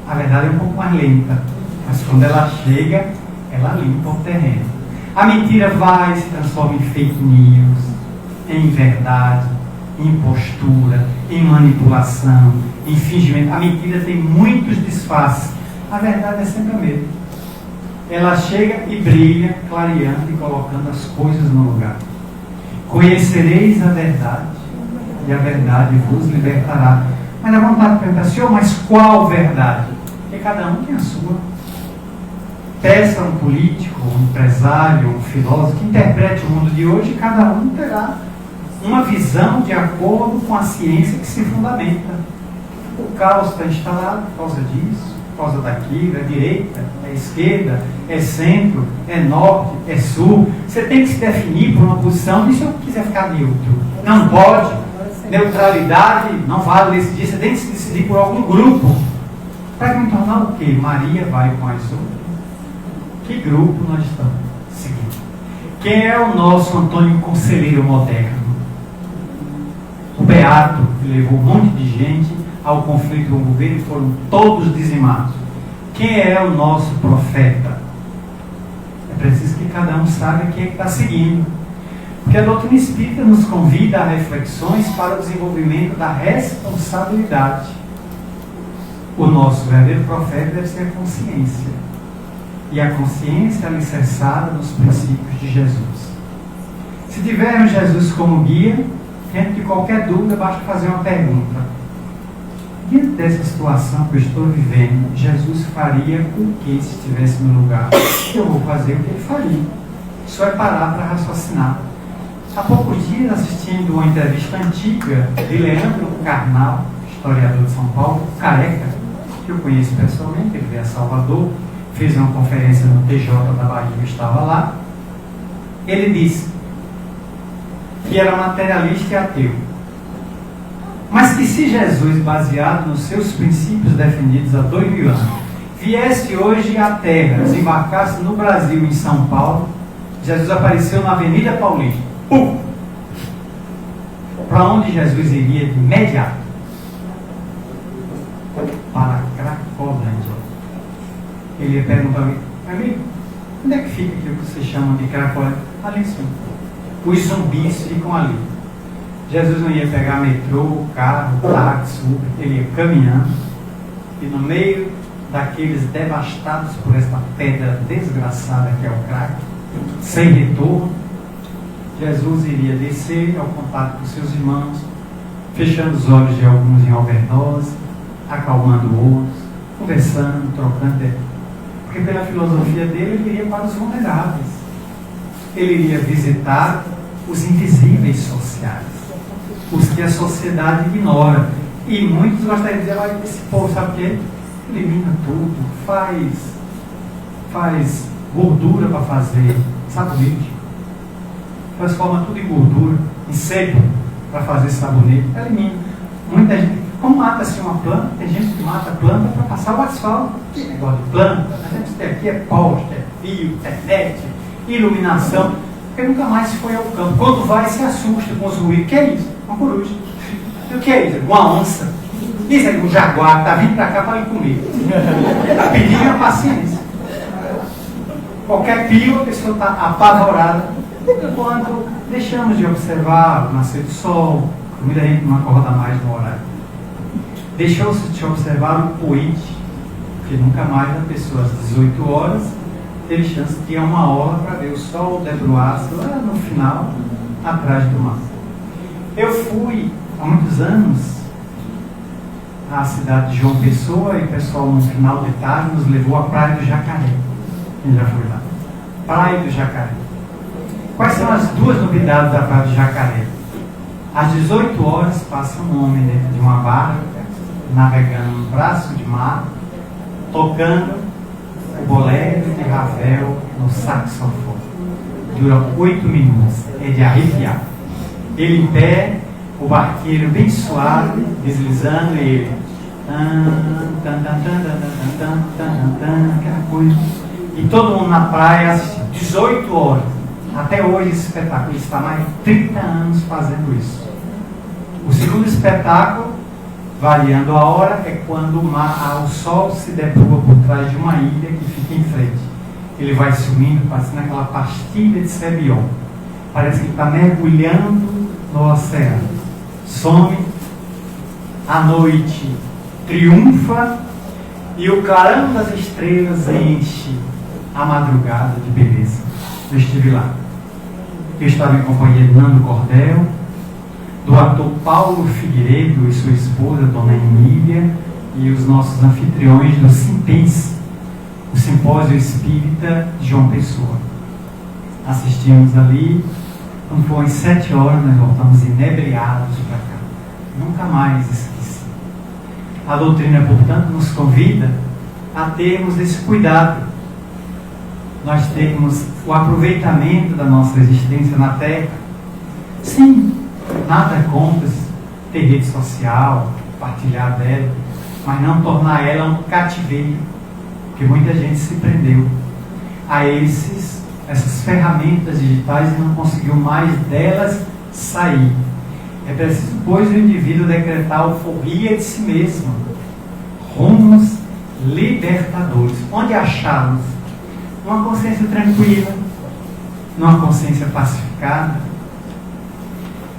A verdade é um pouco mais lenta, mas quando ela chega, ela limpa o terreno. A mentira vai, se transforma em fake news, em verdade, em impostura, em manipulação, em fingimento. A mentira tem muitos disfarces. A verdade é sempre a mesma. Ela chega e brilha, clareando e colocando as coisas no lugar. Conhecereis a verdade, e a verdade vos libertará. Mas dá vontade de perguntar, Senhor, mas qual verdade? Porque cada um tem a sua. Peça a um político, um empresário, um filósofo que interprete o mundo de hoje, e cada um terá uma visão de acordo com a ciência que se fundamenta. O caos está instalado por causa disso, por causa daquilo, é direita, é esquerda, é centro, é norte, é sul. Você tem que se definir por uma posição, e se eu quiser ficar neutro? Não pode. Neutralidade não vale decidir, você tem que se decidir por algum grupo. Para me tornar o quê? Maria vai com as outras. Que grupo nós estamos seguindo? Quem é o nosso Antônio Conselheiro moderno? O Beato, que levou um monte de gente ao conflito com o governo e foram todos dizimados. Quem é o nosso profeta? É preciso que cada um saiba quem é que está seguindo. Porque a doutrina espírita nos convida a reflexões para o desenvolvimento da responsabilidade. O nosso verdadeiro profeta deve ser a consciência. E a consciência é alicerçada nos princípios de Jesus. Se tivermos Jesus como guia, diante de qualquer dúvida, basta fazer uma pergunta. Diante dessa situação que eu estou vivendo, Jesus faria o que se estivesse no lugar? Eu vou fazer o que ele faria. Só é parar para raciocinar. Há poucos dias, assistindo uma entrevista antiga de Leandro Carnal, historiador de São Paulo, careca, que eu conheço pessoalmente, ele veio a Salvador, fez uma conferência no TJ da Bahia, eu estava lá. Ele disse que era materialista e ateu, mas que se Jesus, baseado nos seus princípios defendidos há 2000 anos, viesse hoje à Terra, desembarcasse no Brasil, em São Paulo, Jesus apareceu na Avenida Paulista. Para onde Jesus iria de imediato? Para Cracolândia. Ele ia perguntar a mim, amigo, onde é que fica aquilo que vocês chamam de Cracolândia? Ali em cima. Os zumbis ficam ali. Jesus não ia pegar metrô, carro, táxi, Uber, ele ia caminhando, e no meio daqueles devastados por esta pedra desgraçada que é o crack, sem retorno, Jesus iria descer ao contato com seus irmãos, fechando os olhos de alguns em overdose, acalmando outros, conversando, trocando ideia. Porque pela filosofia dele, ele iria para os vulneráveis. Ele iria visitar os invisíveis sociais, os que a sociedade ignora. E muitos gostariam de dizer, esse povo sabe o quê? Elimina tudo, faz gordura para fazer sabonete, transforma tudo em gordura, em sebo para fazer sabonete, elimina. Muita gente, como mata-se uma planta, tem gente que mata a planta para passar o asfalto. Que negócio de planta? A gente tem aqui é poste, é fio, internet, iluminação, porque nunca mais se foi ao campo. Quando vai, se assusta com os ruídos. O que é isso? Uma coruja. E o que é isso? Uma onça. Isso aí, um jaguar, está vindo para cá para ir comer. Está pedindo a paciência. Qualquer pio, a pessoa está apavorada. Quando deixamos de observar o nascer do sol, muita gente não acorda mais no horário. Deixou-se de observar o poente, porque nunca mais a pessoa às 18 horas teve chance de ir a 1 hora para ver o sol debruar-se lá no final, atrás do mar. Eu fui, há muitos anos, à cidade de João Pessoa, e o pessoal no final de tarde nos levou à Praia do Jacaré. Quem já foi lá? Praia do Jacaré. Quais são as duas novidades da Praia do Jacaré? Às 18 horas passa um homem dentro de uma barca, navegando no braço de mar, tocando o bolero de Ravel no saxofone. Dura 8 minutos, é de arrepiar. Ele em pé, o barqueiro bem suave, deslizando, e ele aquela coisa. E todo mundo na praia assistindo, 18 horas. Até hoje esse espetáculo está há mais de 30 anos fazendo isso. O segundo espetáculo, variando a hora, é quando o sol se debrua por trás de uma ilha que fica em frente. Ele vai sumindo, passando aquela pastilha de Cebion. Parece que ele está mergulhando no oceano. Some, a noite triunfa e o clarão das estrelas enche a madrugada de beleza. Eu estive lá. Eu estava em companhia de Nando Cordel, do ator Paulo Figueiredo e sua esposa, Dona Emília, e os nossos anfitriões do Simpense, o Simpósio Espírita de João Pessoa. Assistimos ali, quando foram 7 horas, nós voltamos inebriados para cá. Nunca mais esqueci. A doutrina, portanto, nos convida a termos esse cuidado. Nós termos o aproveitamento da nossa existência na Terra. Sim, nada contra ter rede social, partilhar dela, mas não tornar ela um cativeiro, porque muita gente se prendeu a essas ferramentas digitais e não conseguiu mais delas sair. É preciso, pois, o indivíduo decretar a alforria de si mesmo, rumos libertadores. Onde achá-los? Numa consciência tranquila, numa consciência pacificada.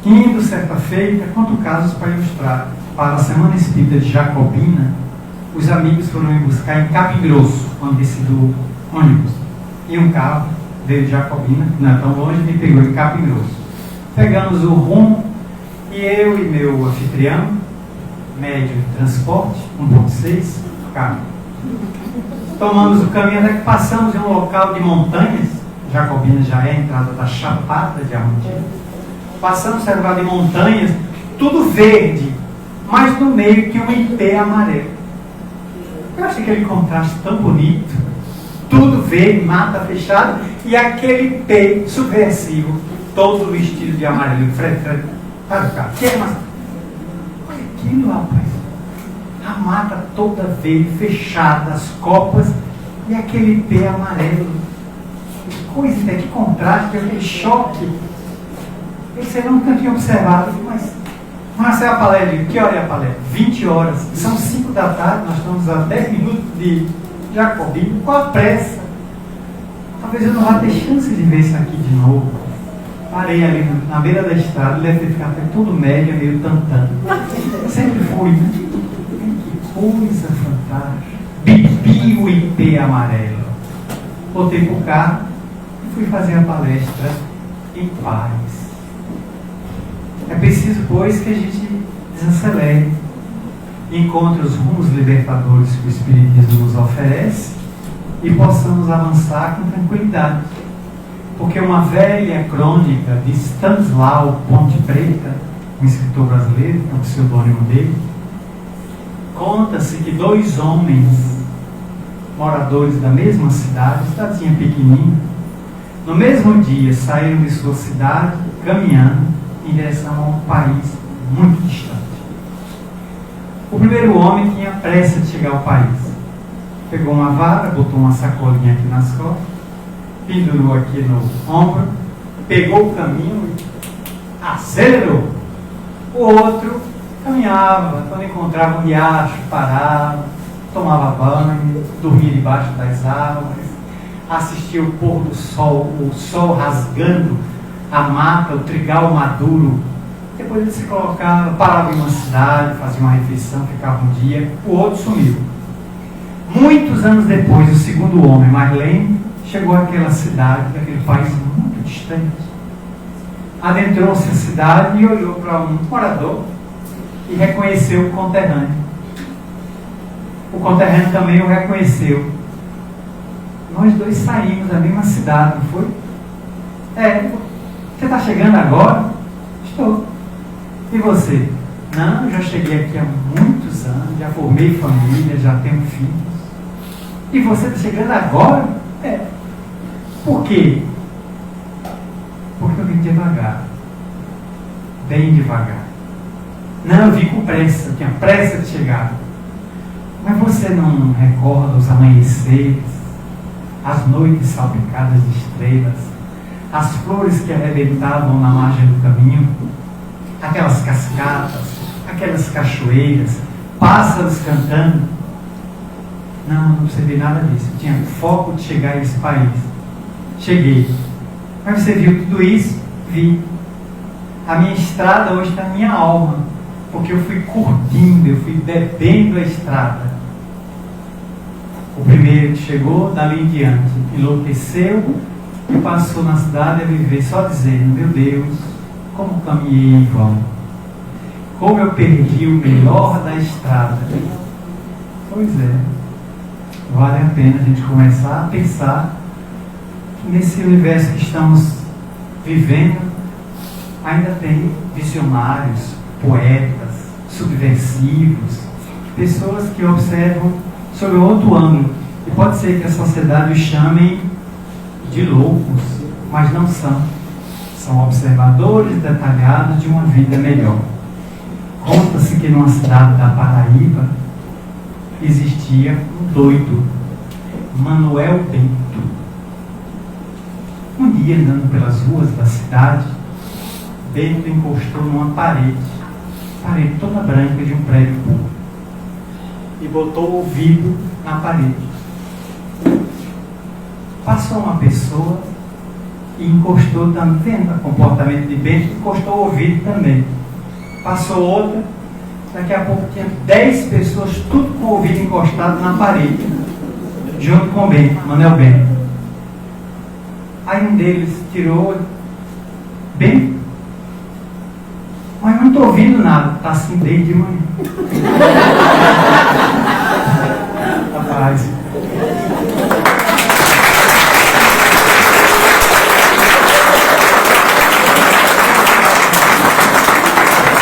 Indo certa feita, conto casos para ilustrar. Para a Semana Espírita de Jacobina, os amigos foram me buscar em Capim Grosso, onde desci do ônibus. E um carro veio de Jacobina, não é tão longe, me pegou em Capim Grosso. Pegamos o rumo e eu e meu anfitrião, médio de transporte, 1.6, carro. Tomamos o caminho até que passamos em um local de montanhas. Jacobina já é a entrada da Chapada Diamantina. Passamos cercado de montanhas, tudo verde, mas no meio que um ipê amarelo. Eu achei aquele contraste tão bonito. Tudo verde, mata fechada, e aquele ipê subversivo, todo vestido de amarelo. Para o carro. Olha aquilo, rapaz. A mata toda verde, fechada, as copas, e aquele ipê amarelo. Que coisa, que contraste, aquele choque. Você nunca tinha observado, mas é a palestra, que hora é a palestra? 20 horas, são 5 da tarde, nós estamos a 10 minutos de Jacobina, com a pressa. Talvez eu não vá ter chance de ver isso aqui de novo. Parei ali na beira da estrada, deve ter ficado até todo médio, meio tantando. Sempre fui, né? Que coisa fantástica. Bebi o ipê amarelo. Botei pro carro e fui fazer a palestra em paz. É preciso, pois, que a gente desacelere, encontre os rumos libertadores que o Espiritismo nos oferece e possamos avançar com tranquilidade. Porque uma velha crônica de Stanislau Ponte Preta, um escritor brasileiro, que é o pseudônimo dele, conta-se que 2 homens moradores da mesma cidade, cidadezinha pequenininha, no mesmo dia saíram de sua cidade caminhando em direção a um país muito distante. O primeiro homem tinha pressa de chegar ao país. Pegou uma vara, botou uma sacolinha aqui nas costas, pendurou aqui no ombro, pegou o caminho e acelerou. O outro caminhava, quando encontrava um riacho, parava, tomava banho, dormia debaixo das árvores, assistia o pôr do sol, o sol rasgando a mata, o trigal maduro. Depois ele se colocava, parava em uma cidade, fazia uma refeição, ficava um dia, o outro sumiu. Muitos anos depois, o segundo homem, mais lento, chegou àquela cidade, aquele país muito distante. Adentrou-se a cidade e olhou para um morador e reconheceu o conterrâneo. O conterrâneo também o reconheceu. Nós dois saímos da mesma cidade, não foi? Você está chegando agora? Estou. E você? Não, eu já cheguei aqui há muitos anos, já formei família, já tenho filhos. E você está chegando agora? Por quê? Porque eu vim devagar. Bem devagar. Não, eu vim com pressa, eu tinha pressa de chegar. Mas você não recorda os amanheceres, as noites salpicadas de estrelas, as flores que arrebentavam na margem do caminho, aquelas cascatas, aquelas cachoeiras, pássaros cantando? Não percebi nada disso. Eu tinha foco de chegar a esse país. Cheguei. Mas você viu tudo isso? Vi. A minha estrada hoje está na minha alma, porque eu fui curtindo, eu fui bebendo a estrada. O primeiro que chegou, dali em diante, enlouqueceu e passou na cidade a viver só dizendo: meu Deus, como caminhei em vão. como eu perdi o melhor da estrada. Pois é, vale a pena a gente começar a pensar que nesse universo que estamos vivendo ainda tem visionários, poetas, subversivos, pessoas que observam sob outro ângulo. E pode ser que a sociedade os chame de loucos, mas não são. São observadores detalhados de uma vida melhor. Conta-se que numa cidade da Paraíba existia um doido, Manuel Bento. Um dia, andando pelas ruas da cidade, Bento encostou numa parede toda branca de um prédio público, e botou o ouvido na parede. Passou uma pessoa e encostou também, vendo o comportamento de Bento, encostou o ouvido também. Passou outra, daqui a pouco tinha 10 pessoas, tudo com o ouvido encostado na parede, junto com Bento, Manuel Bento. Aí um deles tirou, Bento, mas não estou ouvindo nada, está assim desde de manhã. Rapaz.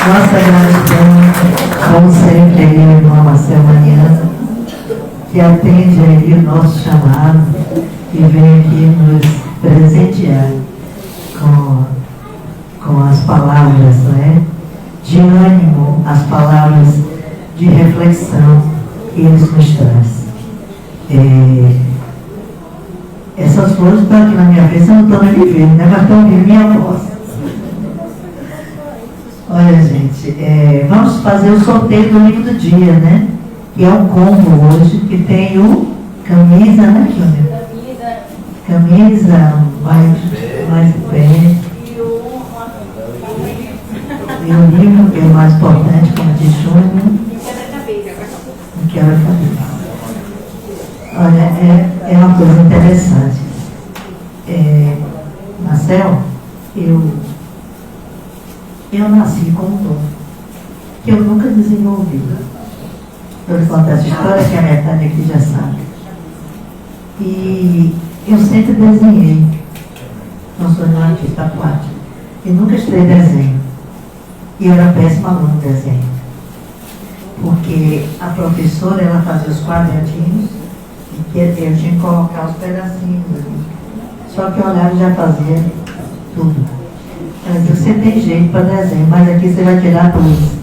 Nossa gratidão, como sempre, aí, irmão Marcelo Mariano, que atende aí o nosso chamado e vem aqui nos presentear com as palavras, né, de ânimo, as palavras de reflexão que eles nos traz. Essas flores estão aqui na minha frente, eu não estou nem vendo, né, mas estão ouvindo minha voz. Olha, gente, vamos fazer o sorteio do livro do dia, né? Que é um combo hoje, que tem o camisa, né, Júnior? Camisa, mais pé. E o livro, que é o mais importante, como diz Júnior. Um quebra-cabeça. Olha, é uma coisa interessante. Marcel, eu nasci com um dom que eu nunca desenvolvi. Eu lhe conto essa história, que a metade aqui já sabe. E eu sempre desenhei. Não sou nenhuma artista plástica. E nunca estudei desenho. E eu era péssima aluna de desenho. Porque a professora, ela fazia os quadradinhos e que eu tinha que colocar os pedacinhos ali. Só que eu olhava e já fazia tudo. Ela disse, você tem jeito para desenho, mas aqui você vai tirar tudo.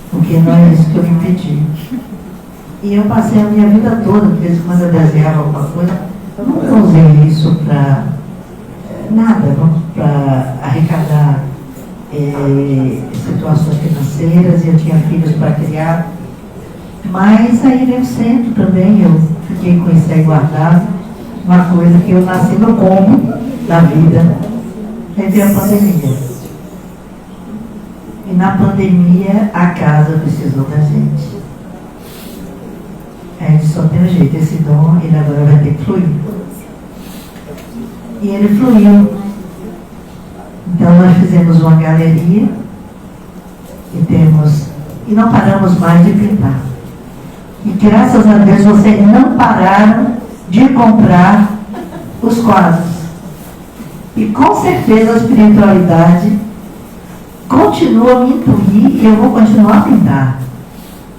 Porque não é isso que eu me pedi. E eu passei a minha vida toda, de vez em quando eu desenhava alguma coisa, eu nunca usei isso para nada, para arrecadar situações financeiras, e eu tinha filhos para criar. Mas aí veio o centro também, eu fiquei com isso aí guardado, uma coisa que eu nasci no combo da vida. Aí veio a pandemia. E na pandemia a casa precisou da gente. A gente só tem um jeito, esse dom, ele agora vai ter que fluir. E ele fluiu. Então nós fizemos uma galeria e não paramos mais de pintar. E graças a Deus vocês não pararam de comprar os quadros. E com certeza a espiritualidade continua a me intuir e eu vou continuar a pintar.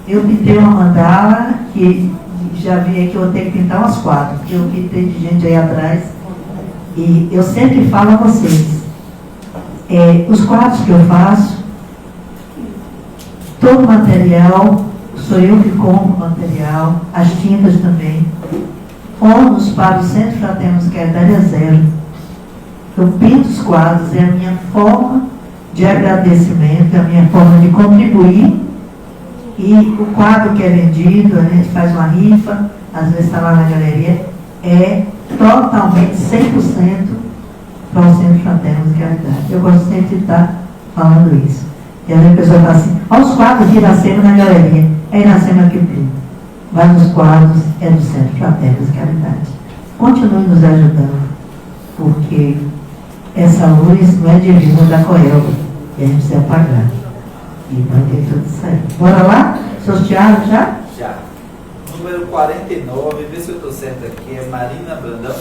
Eu pintei uma mandala que já vi que eu vou ter que pintar umas 4, porque eu pintei de gente aí atrás. E eu sempre falo a vocês, os quadros que eu faço, todo o material, sou eu que compro o material, as tintas também. Ônus para o Centro Fraterno Secretária Zero. Eu pinto os quadros, é a minha forma de agradecimento, é a minha forma de contribuir. E o quadro que é vendido, a gente faz uma rifa, às vezes está lá na galeria, é totalmente 100% para o Centro Fraterno de Caridade. Eu gosto sempre de estar falando isso. E às vezes a pessoa fala assim, olha os quadros de Iracema na galeria, é Iracema que pinta. Mas os quadros é do Centro Fraterno de Caridade. Continue nos ajudando, porque essa luz não é divina da Coelba, e a gente precisa pagar. E vai ter tudo certo. Bora lá? Sorteado já? Já. Número 49, vê se eu estou certo aqui, é Marina Brandão.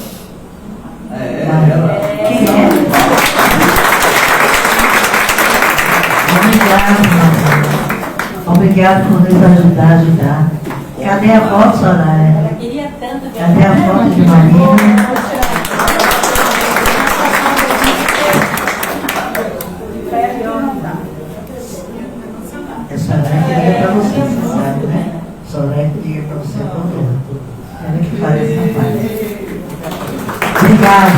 É, ela. Quem é? Obrigado, obrigado por nos ajudar. Cadê a foto, Soraya? Ela queria tanto que Cadê a foto de Marina? É Soraya que liga para você, você sabe, né? Soraya que liga para você quando ela que faz essa parte. Obrigada.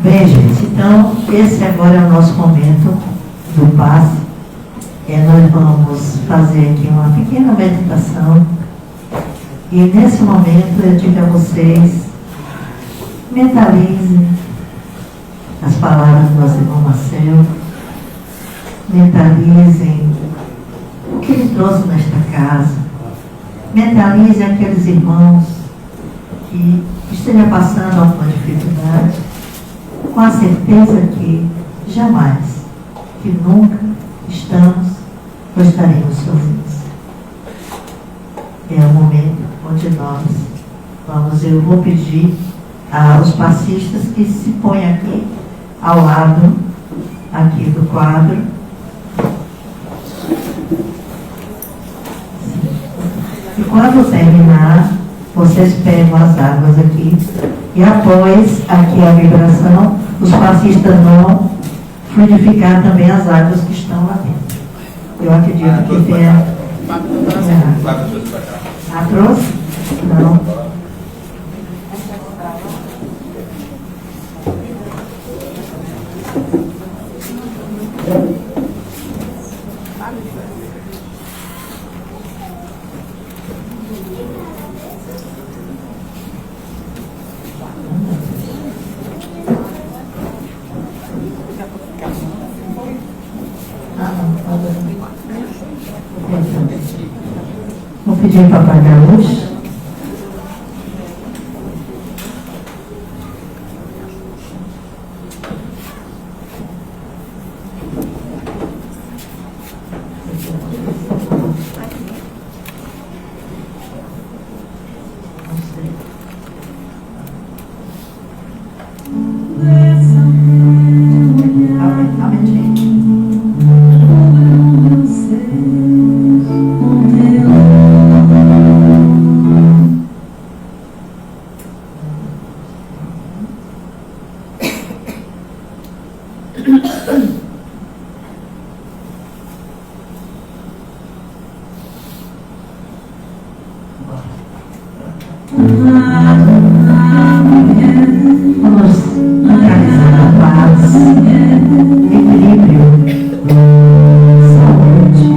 Bem, gente, então, esse agora é o nosso momento do passe. Nós vamos fazer aqui uma pequena meditação. E nesse momento eu digo a vocês, mentalizem as palavras do nosso irmão Marcelo, mentalizem o que ele trouxe nesta casa, mentalizem aqueles irmãos que estejam passando alguma dificuldade, com a certeza que jamais, que nunca estamos ou estaremos sozinhos. É o momento onde eu vou pedir aos passistas que se ponham aqui, ao lado, aqui do quadro. E quando terminar, vocês pegam as águas aqui e após aqui a vibração, os passistas vão fluidificar também as águas que estão lá dentro. Eu acredito que tenha... trouxe? Não. Vou pedir para apagar a luz. Vamos localizar a paz, equilíbrio, saúde,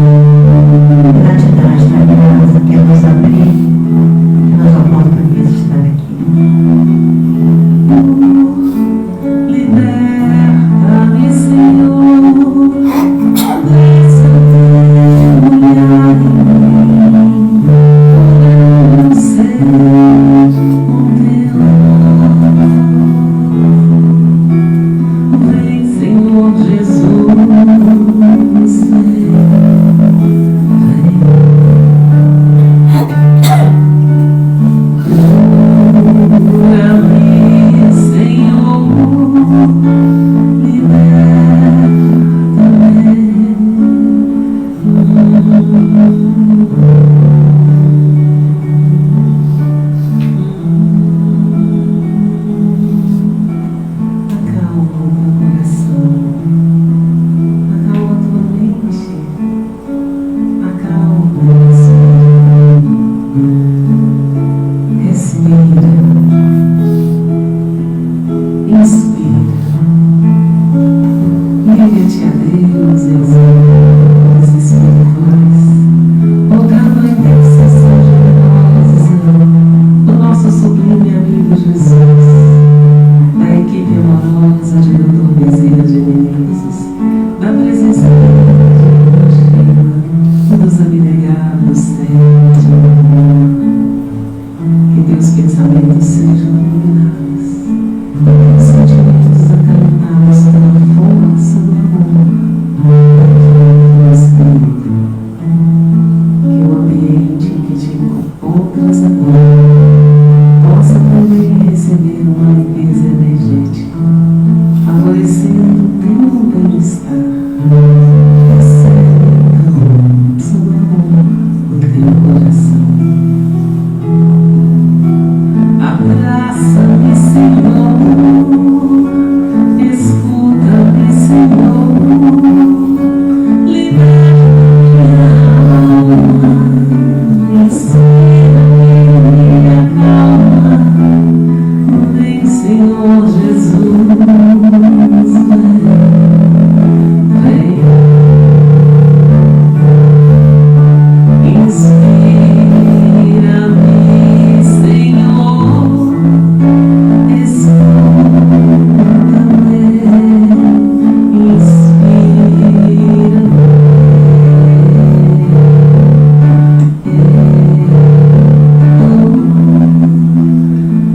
gratidão esta casa que nos abriu, que nos oportuniza estar aqui. Liberta-me, Senhor. Senhor Jesus, vem, inspira-me, Senhor, escuta-me,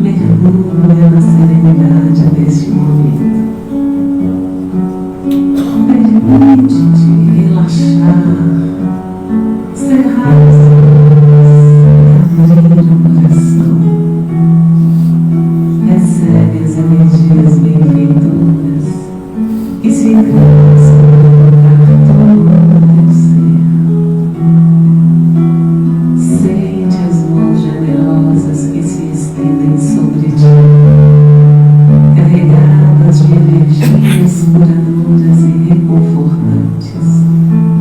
mergulha na serenidade deste momento. Permite-te relaxar, cerrar os olhos e abrir o coração. Recebe as energias benfeitoras que se engrossam para todo o teu ser. Sente as mãos generosas que se estendem sobre ti, carregadas de energias curadoras e reconfortantes,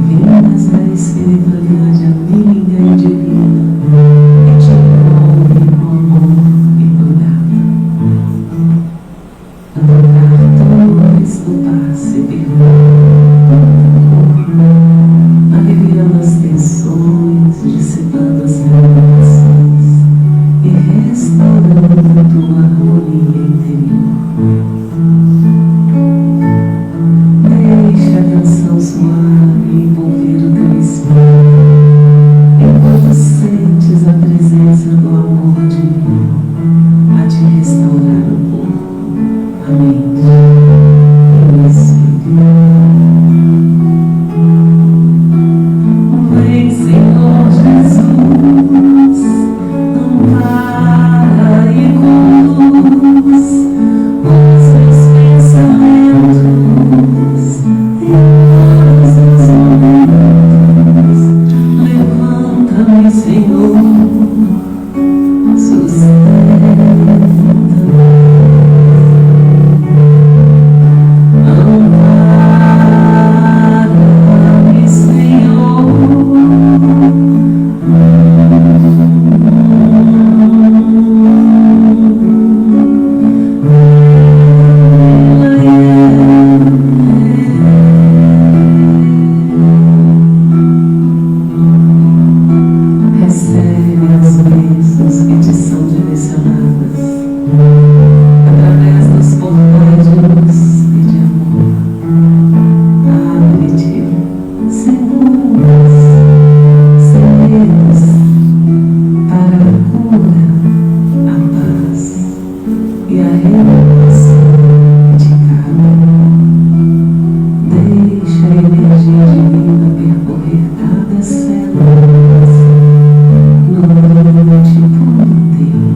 vindas da espiritualidade amiga e divina, que te envolve com amor e cuidado. A tocar torres do passe perfeito, aliviando as tensões, dissipando as preocupações e restaurando tua harmonia interior. Deixa a canção suave envolver o teu espírito, enquanto sentes a presença do amor divino a te restaurar o corpo, a mente e o espírito. Vem, Senhor Jesus, ampara e conduz os meus pensamentos em todos os momentos. Levanta-me, Senhor, sustenta-me, ampara-me, Senhor. Recebe as bênçãos que te são direcionadas através dos portais de luz e de amor. Abre-te, seguras, seguros, para a cura, a paz e a renovação que te cabe. Deixa a energia divina percorrer cada célula no mente por inteiro.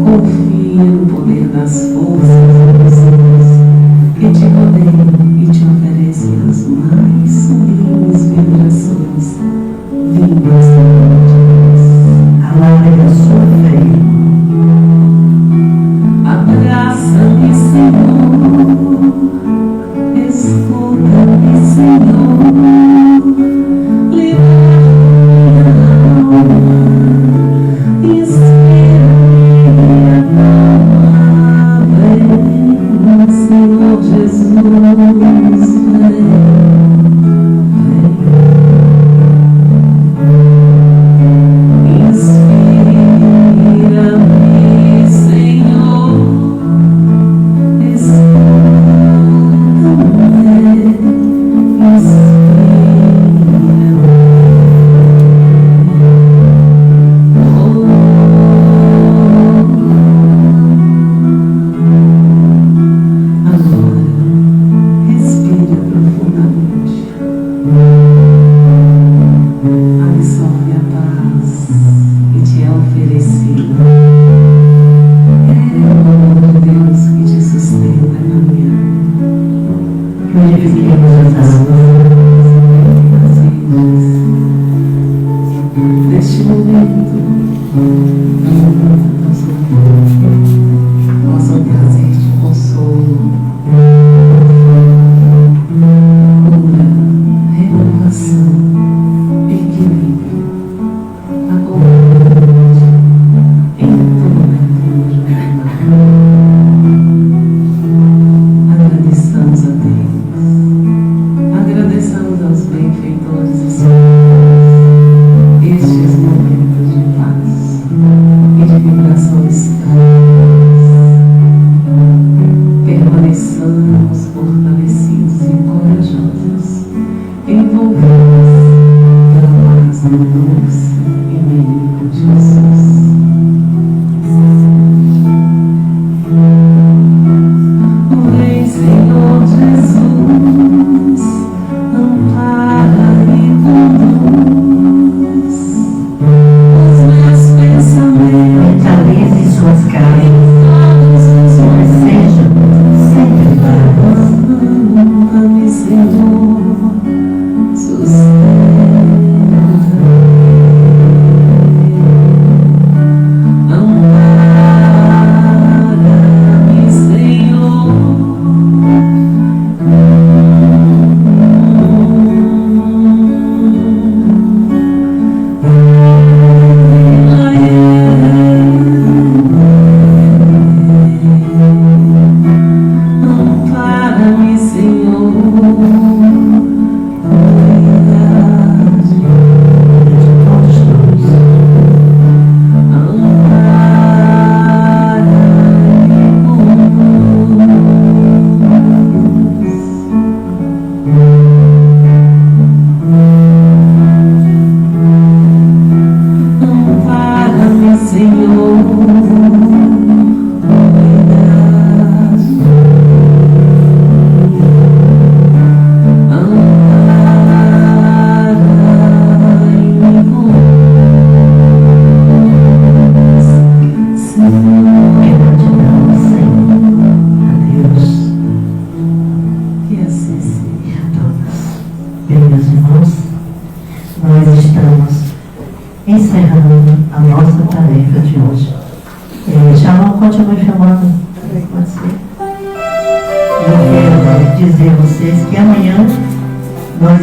Confia no poder das forças invisíveis que te rodeiam e te oferecem as mais sublimes vibrações vindas do amor de Deus. A lágrima sua veio. Abraça-me, Senhor, escuta-me, Senhor, liberta minha alma, inspira-me e acalma. Vem, Senhor Jesus, vem. Inspira-me, Senhor, escuta-me,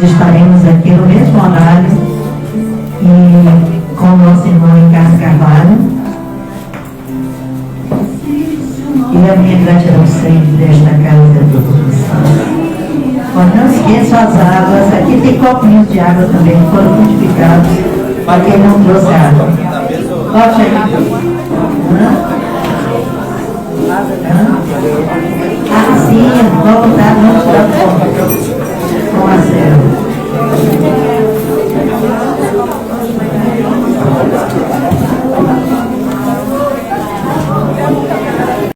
estaremos aqui no mesmo horário e com o nosso irmão Ricardo Carvalho. E a minha gratidão sempre desta casa é todos os santos. Mas não esqueçam as águas. Aqui tem copinhos de água também, que foram frutificados para quem não trouxe água. Bote aí. Ah, sim, vamos tirar foto.